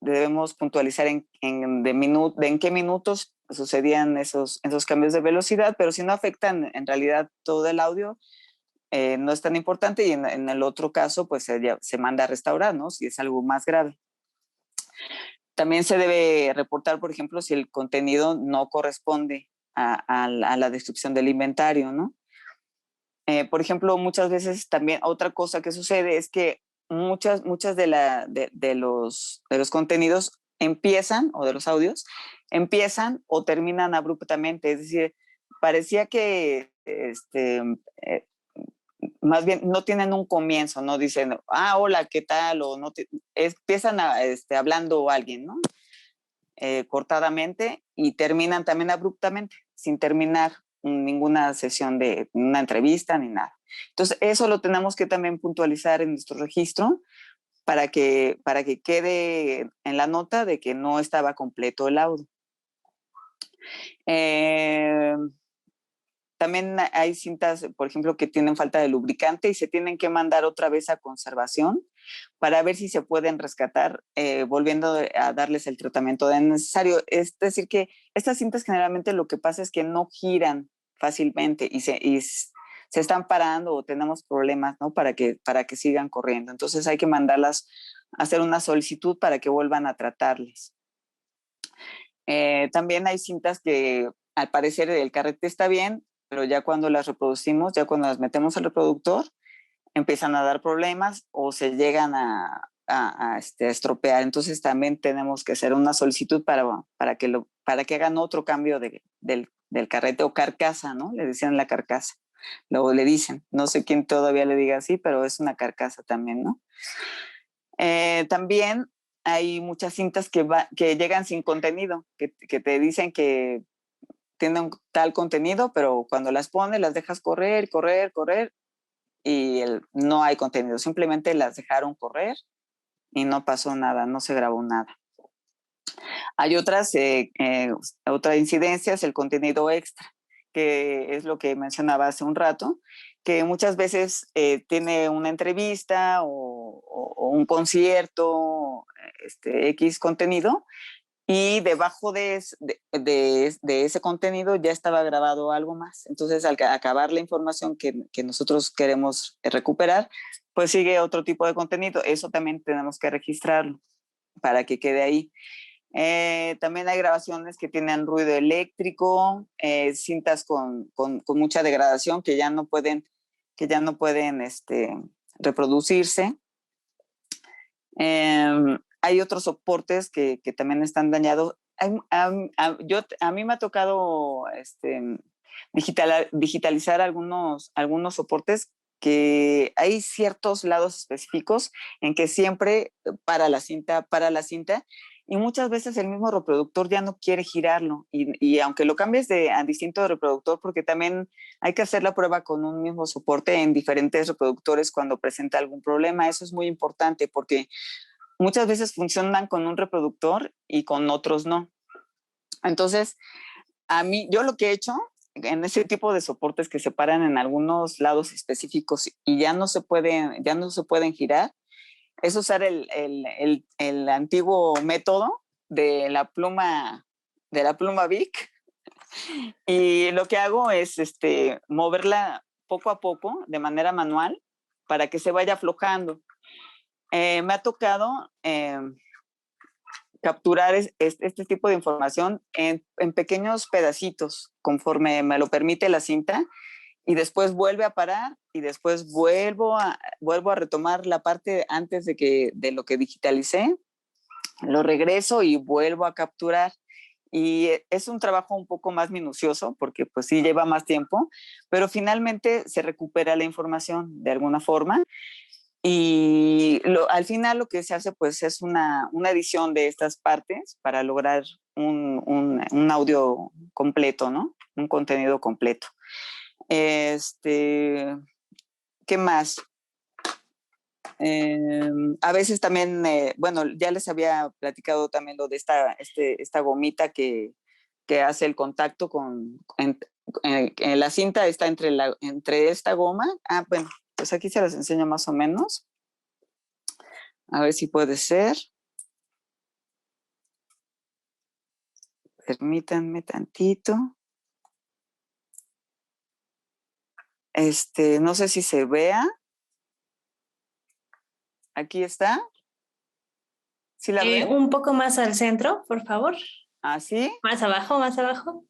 debemos puntualizar en qué minutos sucedían esos cambios de velocidad, pero si no afectan en realidad todo el audio, no es tan importante, y en el otro caso pues se manda a restaurar, ¿no? Si es algo más grave. También se debe reportar, por ejemplo, si el contenido no corresponde a la descripción del inventario, ¿no? Por ejemplo, muchas veces también otra cosa que sucede es que muchas de los contenidos empiezan, o de los audios, empiezan o terminan abruptamente. Es decir, parecía que más bien no tienen un comienzo, no dicen, hola, ¿qué tal? O no empiezan hablando alguien, ¿no? Cortadamente, y terminan también abruptamente, sin terminar ninguna sesión de una entrevista ni nada. Entonces, eso lo tenemos que también puntualizar en nuestro registro para que quede en la nota de que no estaba completo el audio. También hay cintas, por ejemplo, que tienen falta de lubricante y se tienen que mandar otra vez a conservación para ver si se pueden rescatar, volviendo a darles el tratamiento necesario. Es decir, que estas cintas generalmente lo que pasa es que no giran fácilmente y se están parando, o tenemos problemas, ¿no? para que sigan corriendo. Entonces hay que mandarlas a hacer una solicitud para que vuelvan a tratarles. También hay cintas que al parecer el carrete está bien, pero ya cuando las reproducimos, ya cuando las metemos al reproductor, empiezan a dar problemas o se llegan a estropear. Entonces también tenemos que hacer una solicitud para que hagan otro cambio del carrete o carcasa, ¿no? Le decían la carcasa. Luego le dicen, no sé quién todavía le diga así, pero es una carcasa también, ¿no? También hay muchas cintas que llegan sin contenido, que te dicen que tienen tal contenido, pero cuando las pones, las dejas correr y no hay contenido. Simplemente las dejaron correr y no pasó nada, no se grabó nada. Hay otras incidencias, el contenido extra, que es lo que mencionaba hace un rato, que muchas veces tiene una entrevista o un concierto, X contenido, y debajo de ese contenido ya estaba grabado algo más. Entonces, al acabar la información que nosotros queremos recuperar, pues sigue otro tipo de contenido. Eso también tenemos que registrarlo para que quede ahí. También hay grabaciones que tienen ruido eléctrico, cintas con mucha degradación que ya no pueden reproducirse. Hay otros soportes que también están dañados. A mí me ha tocado digitalizar algunos soportes que hay ciertos lados específicos en que siempre para la cinta, y muchas veces el mismo reproductor ya no quiere girarlo, y aunque lo cambies a distinto reproductor, porque también hay que hacer la prueba con un mismo soporte en diferentes reproductores cuando presenta algún problema. Eso es muy importante porque muchas veces funcionan con un reproductor y con otros no. Entonces, yo lo que he hecho en ese tipo de soportes que se paran en algunos lados específicos y ya no se pueden girar, es usar el antiguo método de la pluma Bic, y lo que hago es moverla poco a poco de manera manual para que se vaya aflojando. Me ha tocado capturar este tipo de información en pequeños pedacitos conforme me lo permite la cinta, y después vuelve a parar y después vuelvo a retomar la parte antes de lo que digitalicé, lo regreso y vuelvo a capturar, y es un trabajo un poco más minucioso porque pues sí lleva más tiempo, pero finalmente se recupera la información de alguna forma y al final lo que se hace pues es una edición de estas partes para lograr un audio completo, ¿no? Un contenido completo. ¿Qué más? A veces también, bueno, ya les había platicado también lo de esta gomita que hace el contacto en la cinta, está entre esta goma. Ah, bueno, pues aquí se las enseño más o menos. A ver si puede ser. Permítanme tantito. No sé si se vea. Aquí está. ¿Sí la ven? Un poco más al centro, por favor. ¿Así? Más abajo, más abajo.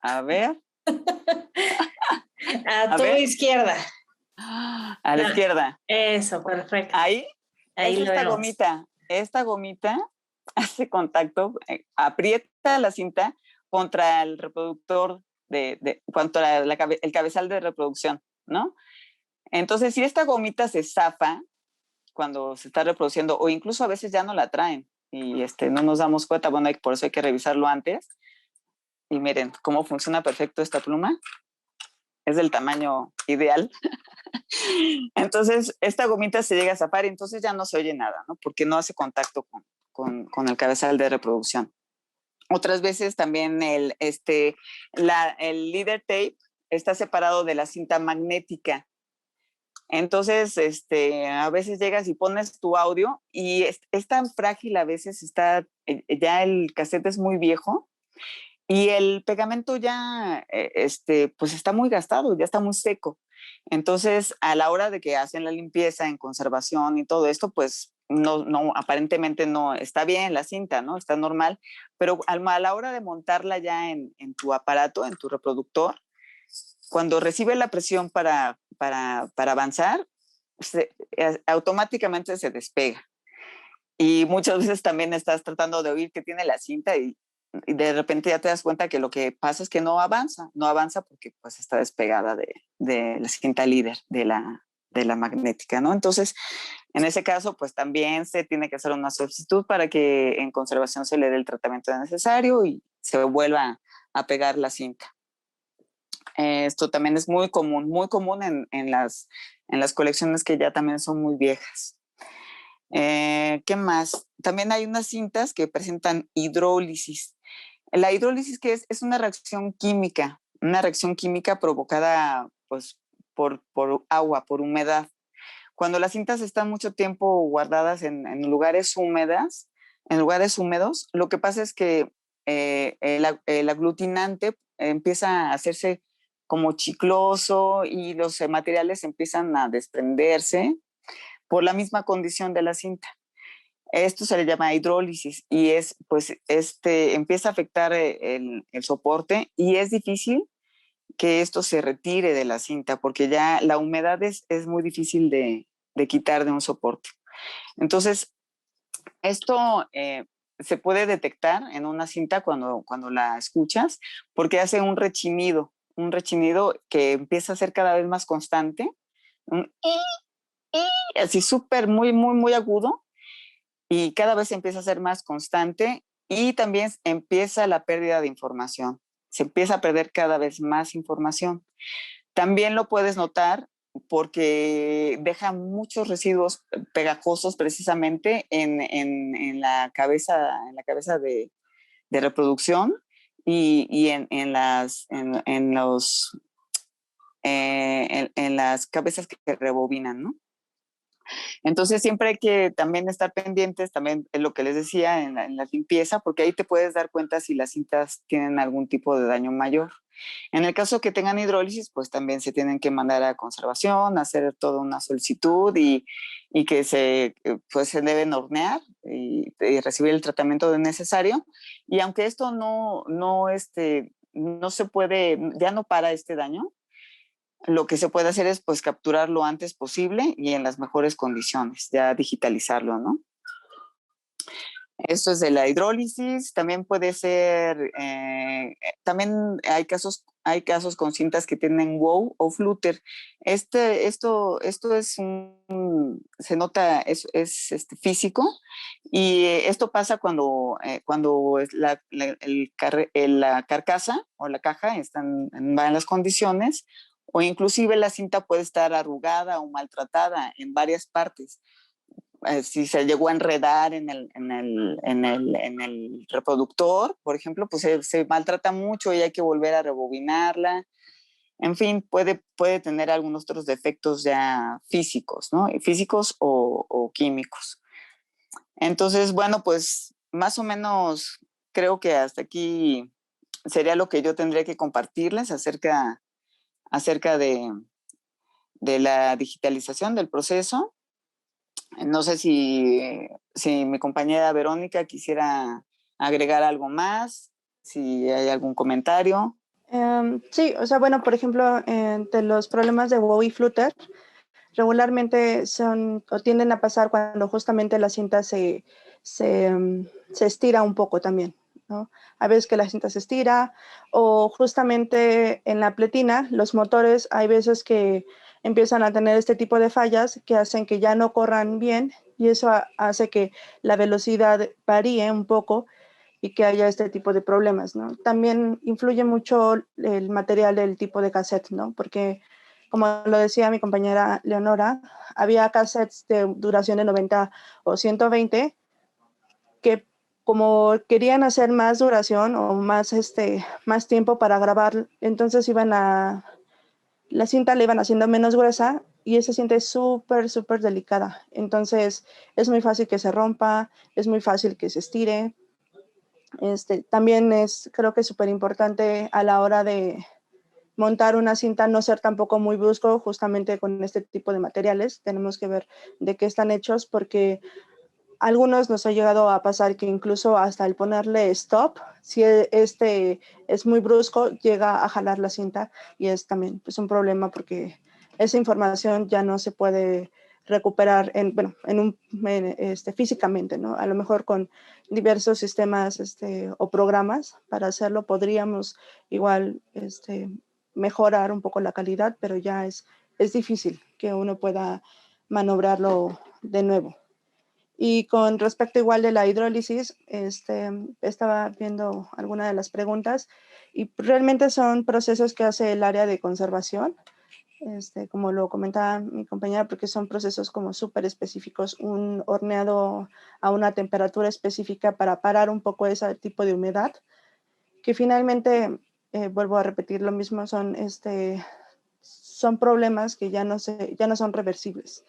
A ver. A tu izquierda. A la izquierda. Eso, perfecto. Ahí es lo esta vemos. gomita. Esta gomita hace contacto, aprieta la cinta contra el reproductor, contra el cabezal de reproducción, ¿no? Entonces, si esta gomita se zafa cuando se está reproduciendo, o incluso a veces ya no la traen y no nos damos cuenta, bueno, por eso hay que revisarlo antes. Y miren cómo funciona perfecto esta pluma. Es del tamaño ideal. Entonces, esta gomita se llega a zafar y entonces ya no se oye nada, ¿no? Porque no hace contacto con el cabezal de reproducción. Otras veces también el leader tape está separado de la cinta magnética. Entonces, a veces llegas y pones tu audio y es tan frágil, a veces ya el cassette es muy viejo y el pegamento ya, pues está muy gastado, ya está muy seco. Entonces, a la hora de que hacen la limpieza en conservación y todo esto, pues no, aparentemente no está bien la cinta, ¿no? Está normal, pero a la hora de montarla ya en tu aparato, en tu reproductor, cuando recibe la presión para avanzar, automáticamente se despega. Y muchas veces también estás tratando de oír que tiene la cinta y de repente ya te das cuenta que lo que pasa es que no avanza porque pues está despegada de la cinta líder, de la magnética, ¿no? Entonces, en ese caso, pues también se tiene que hacer una solicitud para que en conservación se le dé el tratamiento necesario y se vuelva a pegar la cinta. Esto también es muy común en las colecciones que ya también son muy viejas. ¿Qué más? También hay unas cintas que presentan hidrólisis. La hidrólisis que es una reacción química provocada pues, por agua, por humedad. Cuando las cintas están mucho tiempo guardadas en lugares húmedos, lo que pasa es que el aglutinante empieza a hacerse como chicloso y los materiales empiezan a desprenderse por la misma condición de la cinta. Esto se le llama hidrólisis y empieza a afectar el soporte y es difícil que esto se retire de la cinta porque ya la humedad es muy difícil de quitar de un soporte. Entonces, esto se puede detectar en una cinta cuando la escuchas porque hace un rechinido que empieza a ser cada vez más constante, así súper, muy, muy, muy agudo, y cada vez empieza a ser más constante y también empieza la pérdida de información. Se empieza a perder cada vez más información. También lo puedes notar porque deja muchos residuos pegajosos precisamente en la cabeza de reproducción y en las cabezas que rebobinan, ¿no? Entonces siempre hay que también estar pendientes, también es lo que les decía en la limpieza, porque ahí te puedes dar cuenta si las cintas tienen algún tipo de daño mayor. En el caso que tengan hidrólisis, pues también se tienen que mandar a conservación, hacer toda una solicitud y que se deben hornear y recibir el tratamiento necesario. Y aunque esto no se puede, ya no para este daño, lo que se puede hacer es pues capturar lo antes posible y en las mejores condiciones, ya digitalizarlo, ¿no? Esto es de la hidrólisis, también puede ser, también hay casos con cintas que tienen wow o flutter. Esto es se nota, físico, y esto pasa cuando la carcasa o la caja va en las condiciones, o inclusive la cinta puede estar arrugada o maltratada en varias partes. Si se llegó a enredar en el reproductor, por ejemplo, pues se maltrata mucho y hay que volver a rebobinarla. En fin, puede tener algunos otros defectos ya físicos, ¿no? Físicos o químicos. Entonces, bueno, pues más o menos creo que hasta aquí sería lo que yo tendría que compartirles acerca de la digitalización del proceso. No sé si mi compañera Verónica quisiera agregar algo más, si hay algún comentario. Sí, o sea, bueno, por ejemplo, de los problemas de wow y flutter, regularmente son o tienden a pasar cuando justamente la cinta se estira un poco también, ¿no? Hay veces que la cinta se estira, o justamente en la pletina, los motores, hay veces que empiezan a tener este tipo de fallas que hacen que ya no corran bien, y eso hace que la velocidad varíe un poco y que haya este tipo de problemas, ¿no? También influye mucho el material del tipo de cassette, ¿no? Porque, como lo decía mi compañera Leonora, había cassettes de duración de 90 o 120 que, como querían hacer más duración o más tiempo para grabar, entonces la cinta le iban haciendo menos gruesa, y esa cinta es súper, súper delicada. Entonces es muy fácil que se rompa, es muy fácil que se estire. También creo que es súper importante a la hora de montar una cinta no ser tampoco muy brusco, justamente con este tipo de materiales. Tenemos que ver de qué están hechos, porque a algunos nos ha llegado a pasar que incluso hasta el ponerle stop, si es muy brusco, llega a jalar la cinta, y es también pues, un problema, porque esa información ya no se puede recuperar físicamente, ¿no? A lo mejor con diversos sistemas o programas para hacerlo podríamos igual mejorar un poco la calidad, pero ya es difícil que uno pueda manobrarlo de nuevo. Y con respecto igual de la hidrólisis, estaba viendo algunas de las preguntas, y realmente son procesos que hace el área de conservación, como lo comentaba mi compañera, porque son procesos como súper específicos, un horneado a una temperatura específica para parar un poco ese tipo de humedad, que finalmente, vuelvo a repetir lo mismo, son problemas que ya no son reversibles.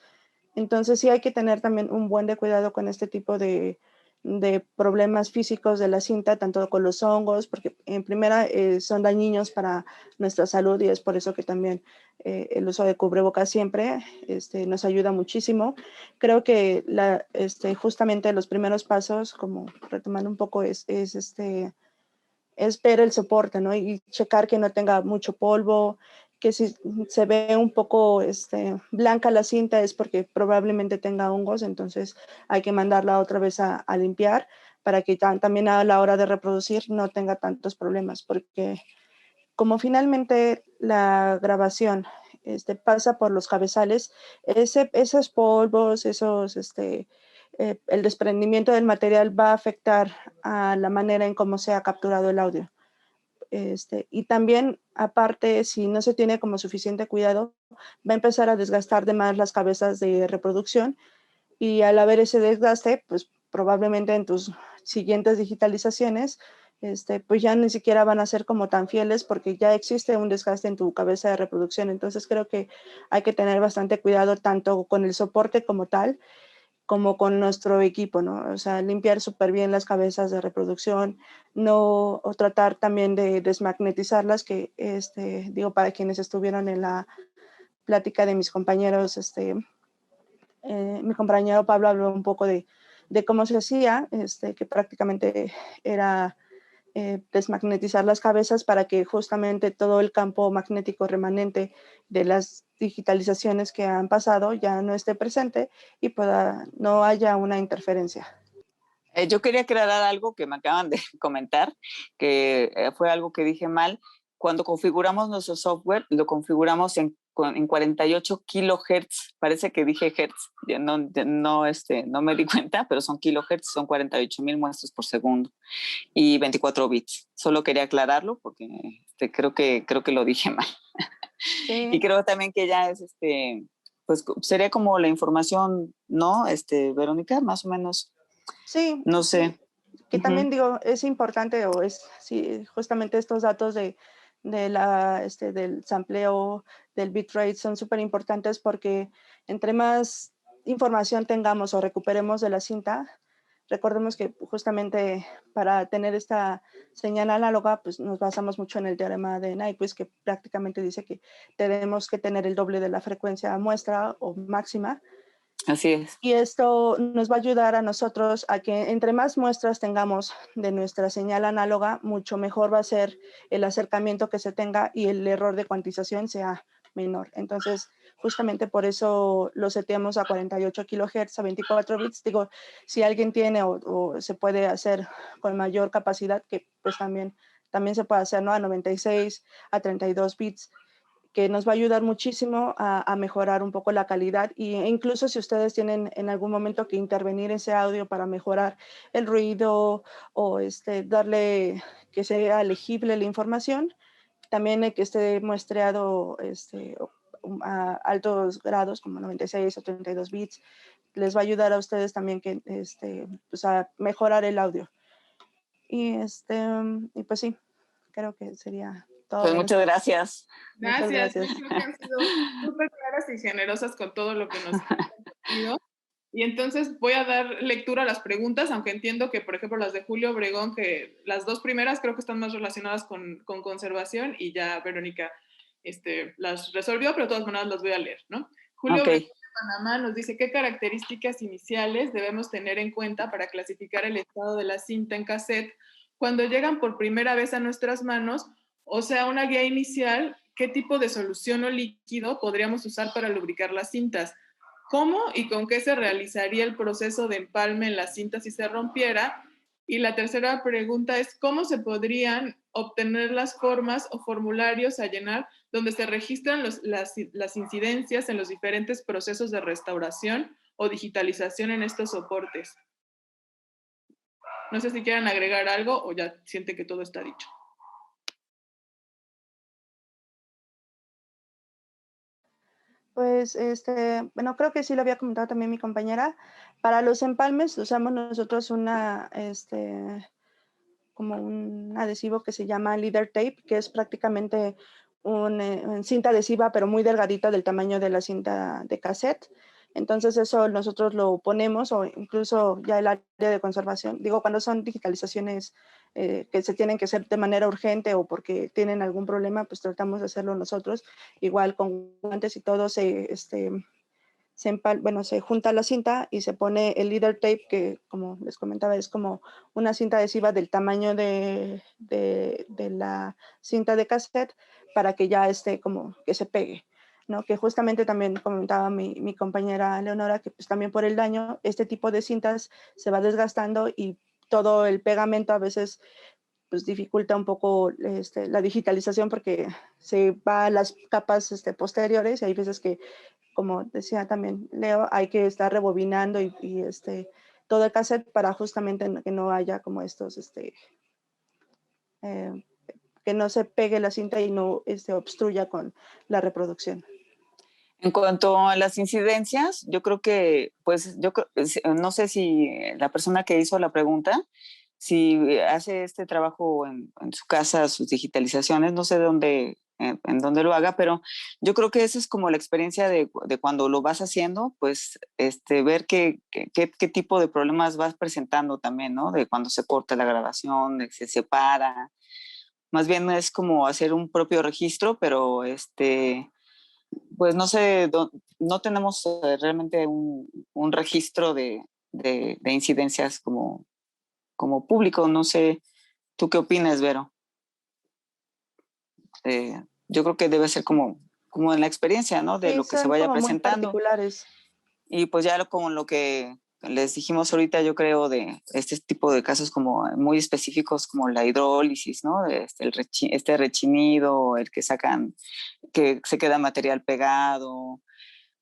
Entonces sí hay que tener también un buen de cuidado con este tipo de problemas físicos de la cinta, tanto con los hongos, porque en primera son dañinos para nuestra salud, y es por eso que también el uso de cubrebocas siempre nos ayuda muchísimo. Creo que justamente los primeros pasos, como retomando un poco, es ver el soporte, ¿no? Y checar que no tenga mucho polvo, que si se ve un poco blanca la cinta es porque probablemente tenga hongos, entonces hay que mandarla otra vez a limpiar, para que también a la hora de reproducir no tenga tantos problemas, porque como finalmente la grabación pasa por los cabezales, esos polvos, el desprendimiento del material va a afectar a la manera en cómo se ha capturado el audio. Y también, aparte, si no se tiene como suficiente cuidado, va a empezar a desgastar de más las cabezas de reproducción, y al haber ese desgaste, pues probablemente en tus siguientes digitalizaciones, pues ya ni siquiera van a ser como tan fieles, porque ya existe un desgaste en tu cabeza de reproducción. Entonces creo que hay que tener bastante cuidado tanto con el soporte como tal, como con nuestro equipo, ¿no? O sea, limpiar súper bien las cabezas de reproducción, no, o tratar también de desmagnetizarlas, que, digo, para quienes estuvieron en la plática de mis compañeros, mi compañero Pablo habló un poco de cómo se hacía, que prácticamente era desmagnetizar las cabezas para que justamente todo el campo magnético remanente de las digitalizaciones que han pasado ya no esté presente, y no haya una interferencia. Yo quería aclarar algo que me acaban de comentar, que fue algo que dije mal. Cuando configuramos nuestro software, lo configuramos en 48 kilohertz. Parece que dije hertz, no me di cuenta, pero son kilohertz, son 48,000 muestras por segundo y 24 bits. Solo quería aclararlo porque creo que lo dije mal. Sí. Y creo también que ya es, pues sería como la información, ¿no? Verónica, más o menos. Sí. No sé. Que también digo, es importante, o es sí, justamente estos datos del sampleo, del bitrate son súper importantes porque entre más información tengamos o recuperemos de la cinta, recordemos que justamente para tener esta señal análoga, pues nos basamos mucho en el teorema de Nyquist, que prácticamente dice que tenemos que tener el doble de la frecuencia muestra o máxima. Así es. Y esto nos va a ayudar a nosotros a que entre más muestras tengamos de nuestra señal análoga, mucho mejor va a ser el acercamiento que se tenga y el error de cuantización sea menor. Entonces, justamente por eso lo seteamos a 48 kHz, a 24 bits. Digo, si alguien tiene o se puede hacer con mayor capacidad, que pues también se puede hacer, ¿no? A 96, a 32 bits, que nos va a ayudar muchísimo a mejorar un poco la calidad e incluso si ustedes tienen en algún momento que intervenir ese audio para mejorar el ruido o darle que sea legible la información, también que esté muestreado a altos grados como 96 o 32 bits, les va a ayudar a ustedes también que, pues a mejorar el audio. Y pues sí, creo que sería todo. Pues muchas gracias. Gracias. Creo que han sido súper claras y generosas con todo lo que nos han compartido. Y entonces voy a dar lectura a las preguntas, aunque entiendo que, por ejemplo, las de Julio Obregón, que las dos primeras creo que están más relacionadas con conservación y ya Verónica las resolvió, pero de todas maneras las voy a leer, ¿no? Julio Obregón de Panamá nos dice, ¿qué características iniciales debemos tener en cuenta para clasificar el estado de la cinta en cassette cuando llegan por primera vez a nuestras manos? O sea, una guía inicial, ¿qué tipo de solución o líquido podríamos usar para lubricar las cintas? ¿Cómo y con qué se realizaría el proceso de empalme en la cinta si se rompiera? Y la tercera pregunta es, ¿cómo se podrían obtener las formas o formularios a llenar donde se registran las incidencias en los diferentes procesos de restauración o digitalización en estos soportes? No sé si quieran agregar algo o ya sienten que todo está dicho. Pues, bueno, creo que sí lo había comentado también mi compañera. Para los empalmes usamos nosotros como un adhesivo que se llama leader tape, que es prácticamente una cinta adhesiva, pero muy delgadita del tamaño de la cinta de cassette. Entonces eso nosotros lo ponemos o incluso ya el área de conservación, digo, cuando son digitalizaciones que se tienen que hacer de manera urgente o porque tienen algún problema, pues tratamos de hacerlo nosotros, igual con guantes y todo, se junta la cinta y se pone el leader tape, que como les comentaba es como una cinta adhesiva del tamaño de la cinta de cassette para que ya esté como que se pegue, ¿no? Que justamente también comentaba mi compañera Leonora que pues también por el daño este tipo de cintas se va desgastando y todo el pegamento a veces pues dificulta un poco la digitalización porque se va a las capas posteriores y hay veces que, como decía también Leo, hay que estar rebobinando y todo el cassette para justamente que no haya como estos, que no se pegue la cinta y no obstruya con la reproducción. En cuanto a las incidencias, yo creo que, pues, no sé si la persona que hizo la pregunta, si hace este trabajo en su casa, sus digitalizaciones, no sé en dónde lo haga, pero yo creo que esa es como la experiencia de cuando lo vas haciendo, pues ver qué tipo de problemas vas presentando también, ¿no? De cuando se corta la grabación, de que se separa. Más bien es como hacer un propio registro, pero pues no sé, no tenemos realmente un registro de incidencias como público. No sé, ¿tú qué opinas, Vero? Yo creo que debe ser como en la experiencia, ¿no? De Sí, lo que se son vaya como muy presentando. particulares. Y pues ya con lo que les dijimos ahorita, yo creo, de este tipo de casos como muy específicos como la hidrólisis, ¿no? Este rechinido, el que sacan, que se queda material pegado.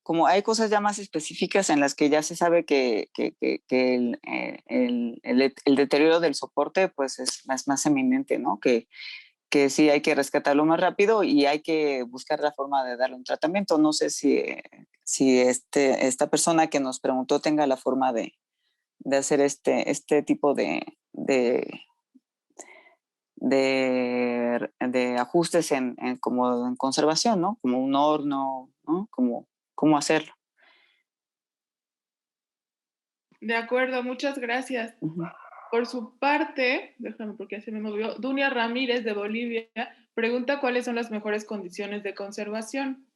Como hay cosas ya más específicas en las que ya se sabe que el deterioro del soporte pues es más eminente, ¿no? Que sí hay que rescatarlo más rápido y hay que buscar la forma de darle un tratamiento. No sé si esta persona que nos preguntó tenga la forma de hacer este tipo de ajustes como en conservación, ¿no? Como un horno, ¿no? Cómo hacerlo. De acuerdo, muchas gracias. Uh-huh. Por su parte, déjame porque ya se me movió, Dunia Ramírez de Bolivia pregunta cuáles son las mejores condiciones de conservación.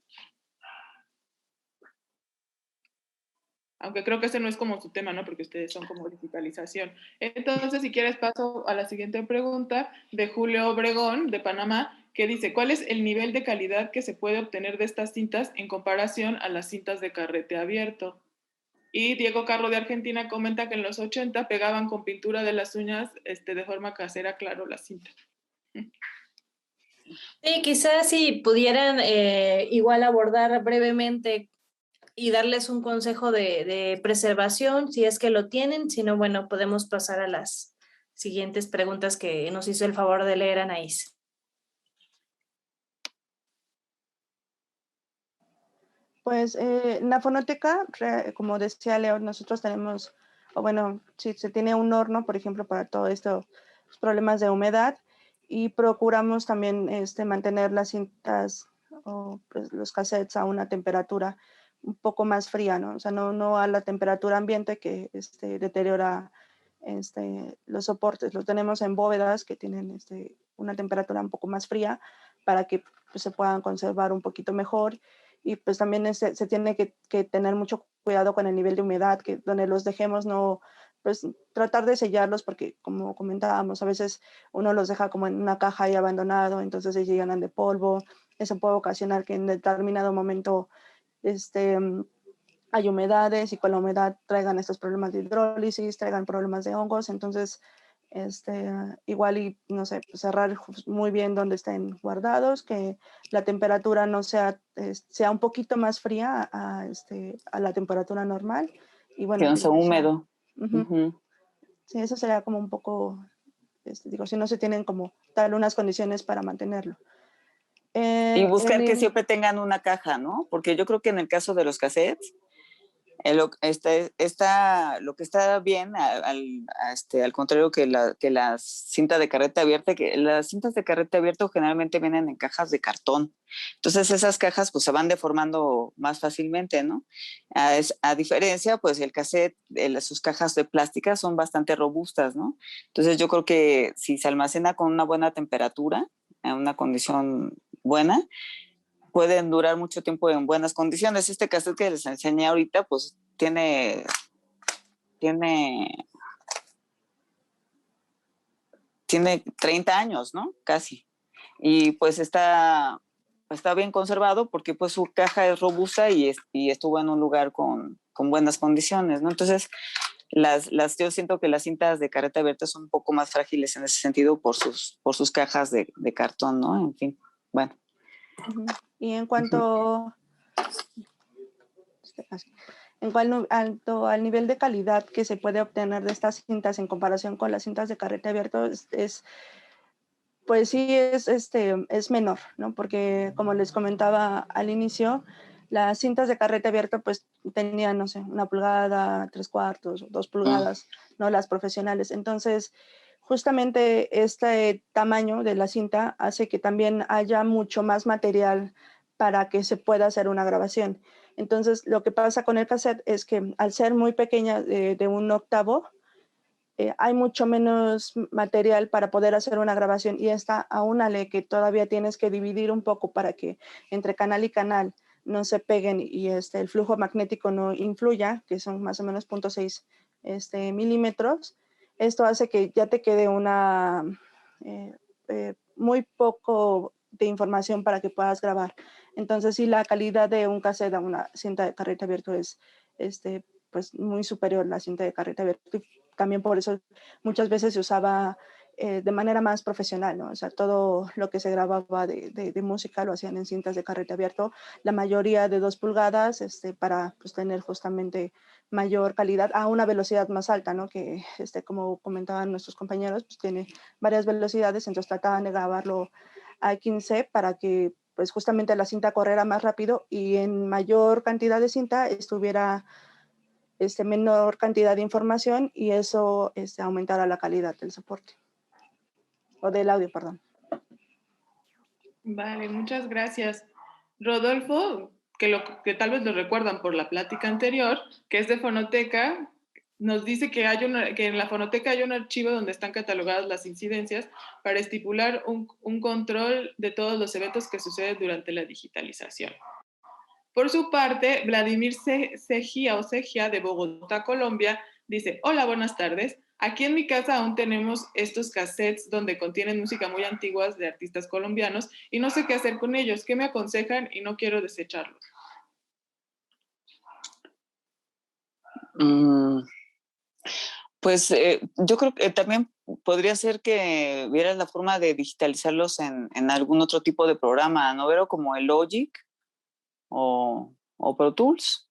Aunque creo que ese no es como su tema, ¿no? Porque ustedes son como digitalización. Entonces, si quieres, paso a la siguiente pregunta de Julio Obregón, de Panamá, que dice, ¿cuál es el nivel de calidad que se puede obtener de estas cintas en comparación a las cintas de carrete abierto? Y Diego Carro de Argentina comenta que en los 80 pegaban con pintura de las uñas de forma casera, claro, la cinta. Sí, quizás si pudieran igual abordar brevemente y darles un consejo de preservación, si es que lo tienen, si no, bueno, podemos pasar a las siguientes preguntas que nos hizo el favor de leer Anaís. Pues en la fonoteca, como decía Leo, nosotros tenemos, o bueno, si se tiene un horno, por ejemplo, para todo esto, los problemas de humedad, y procuramos también mantener las cintas o pues, los cassettes a una temperatura un poco más fría, ¿no? O sea, no a la temperatura ambiente que deteriora los soportes. Los tenemos en bóvedas que tienen una temperatura un poco más fría para que pues, se puedan conservar un poquito mejor. Y pues también se tiene que tener mucho cuidado con el nivel de humedad, que donde los dejemos no, pues tratar de sellarlos porque como comentábamos, a veces uno los deja como en una caja ahí abandonado, entonces se llenan de polvo, eso puede ocasionar que en determinado momento hay humedades y con la humedad traigan estos problemas de hidrólisis, traigan problemas de hongos, entonces igual y no sé, cerrar muy bien donde estén guardados, que la temperatura no sea un poquito más fría a la temperatura normal y bueno, Que no sea húmedo. Uh-huh. Sí, eso sería como un poco, si no se tienen como tal unas condiciones para mantenerlo. Y buscar que siempre tengan una caja, ¿no? Porque yo creo que en el caso de los cassettes, lo que está bien, al contrario que las cintas de carrete abierta, que las cintas de carrete abierto generalmente vienen en cajas de cartón. Entonces esas cajas pues se van deformando más fácilmente, ¿no? A diferencia, pues el cassette, sus cajas de plástica son bastante robustas, ¿no? Entonces yo creo que si se almacena con una buena temperatura, en una condición buena, pueden durar mucho tiempo en buenas condiciones. Este cassette que les enseñé ahorita, pues tiene 30 años, ¿no? Casi. Y pues está bien conservado porque pues su caja es robusta y estuvo en un lugar con buenas condiciones, ¿no? Entonces, yo siento que las cintas de carrete abierta son un poco más frágiles en ese sentido por sus cajas de cartón, ¿no? En fin, bueno. Y en cuanto al nivel de calidad que se puede obtener de estas cintas en comparación con las cintas de carrete abierto, pues sí es menor, ¿no? Porque como les comentaba al inicio, las cintas de carrete abierto pues tenían, no sé, 1 pulgada, 3/4, 2 pulgadas, ¿no? Las profesionales. Entonces, justamente este tamaño de la cinta hace que también haya mucho más material para que se pueda hacer una grabación. Entonces, lo que pasa con el cassette es que al ser muy pequeña, de 1/8, hay mucho menos material para poder hacer una grabación y esta aúnale que todavía tienes que dividir un poco para que entre canal y canal no se peguen y el flujo magnético no influya, que son más o menos 0.6 milímetros. Esto hace que ya te quede muy poco de información para que puedas grabar. Entonces, sí, la calidad de un cassette a una cinta de carrete abierto es pues muy superior la cinta de carrete abierto, y también por eso muchas veces se usaba de manera más profesional, ¿no? O sea, todo lo que se grababa de música lo hacían en cintas de carrete abierto, la mayoría de 2 pulgadas, para pues, tener justamente mayor calidad a una velocidad más alta, ¿no? Que, como comentaban nuestros compañeros, pues tiene varias velocidades, entonces trataban de grabarlo a 15 para que pues justamente la cinta corriera más rápido y en mayor cantidad de cinta estuviera menor cantidad de información y eso aumentara la calidad del soporte. O del audio, perdón. Vale, muchas gracias. Rodolfo, que tal vez lo recuerdan por la plática anterior, que es de Fonoteca, nos dice que en la Fonoteca hay un archivo donde están catalogadas las incidencias para estipular un control de todos los eventos que suceden durante la digitalización. Por su parte, Vladimir Segia de Bogotá, Colombia, dice: hola, buenas tardes. Aquí en mi casa aún tenemos estos cassettes donde contienen música muy antiguas de artistas colombianos y no sé qué hacer con ellos. ¿Qué me aconsejan? Y no quiero desecharlos. Pues yo creo que también podría ser que vieras la forma de digitalizarlos en algún otro tipo de programa, ¿no? Vero, como el Logic o Pro Tools.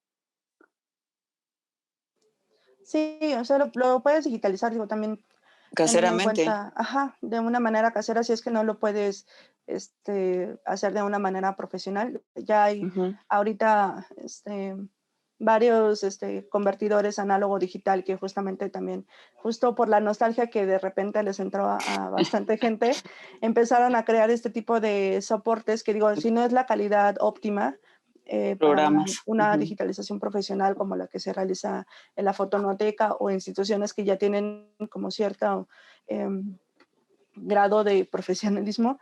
Sí, o sea, lo puedes digitalizar, digo, también teniendo en Caseramente. cuenta, de una manera casera, si es que no lo puedes hacer de una manera profesional. Ya hay ahorita varios convertidores análogo digital que justamente también, justo por la nostalgia que de repente les entró a bastante gente, empezaron a crear este tipo de soportes que digo, si no es la calidad óptima, para una digitalización profesional como la que se realiza en la Fonoteca o instituciones que ya tienen como cierto grado de profesionalismo,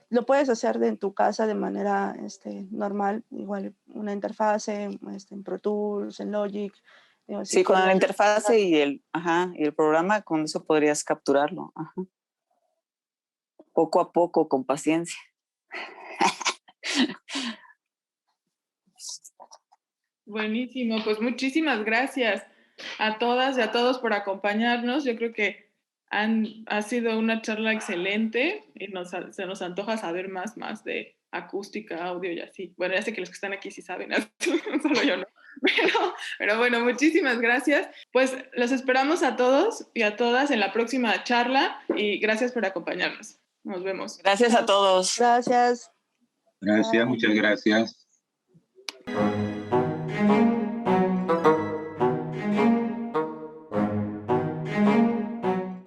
lo puedes hacer en tu casa de manera normal, igual una interfase, en Pro Tools, en Logic. Sí, con la interfase y el programa, con eso podrías capturarlo. Ajá. Poco a poco, con paciencia. Buenísimo, pues muchísimas gracias a todas y a todos por acompañarnos. Yo creo que ha sido una charla excelente y se nos antoja saber más de acústica, audio y así. Bueno, ya sé que los que están aquí sí saben, solo yo no. Pero bueno, muchísimas gracias. Pues los esperamos a todos y a todas en la próxima charla y gracias por acompañarnos. Nos vemos. Gracias a todos. Gracias. Gracias, muchas gracias.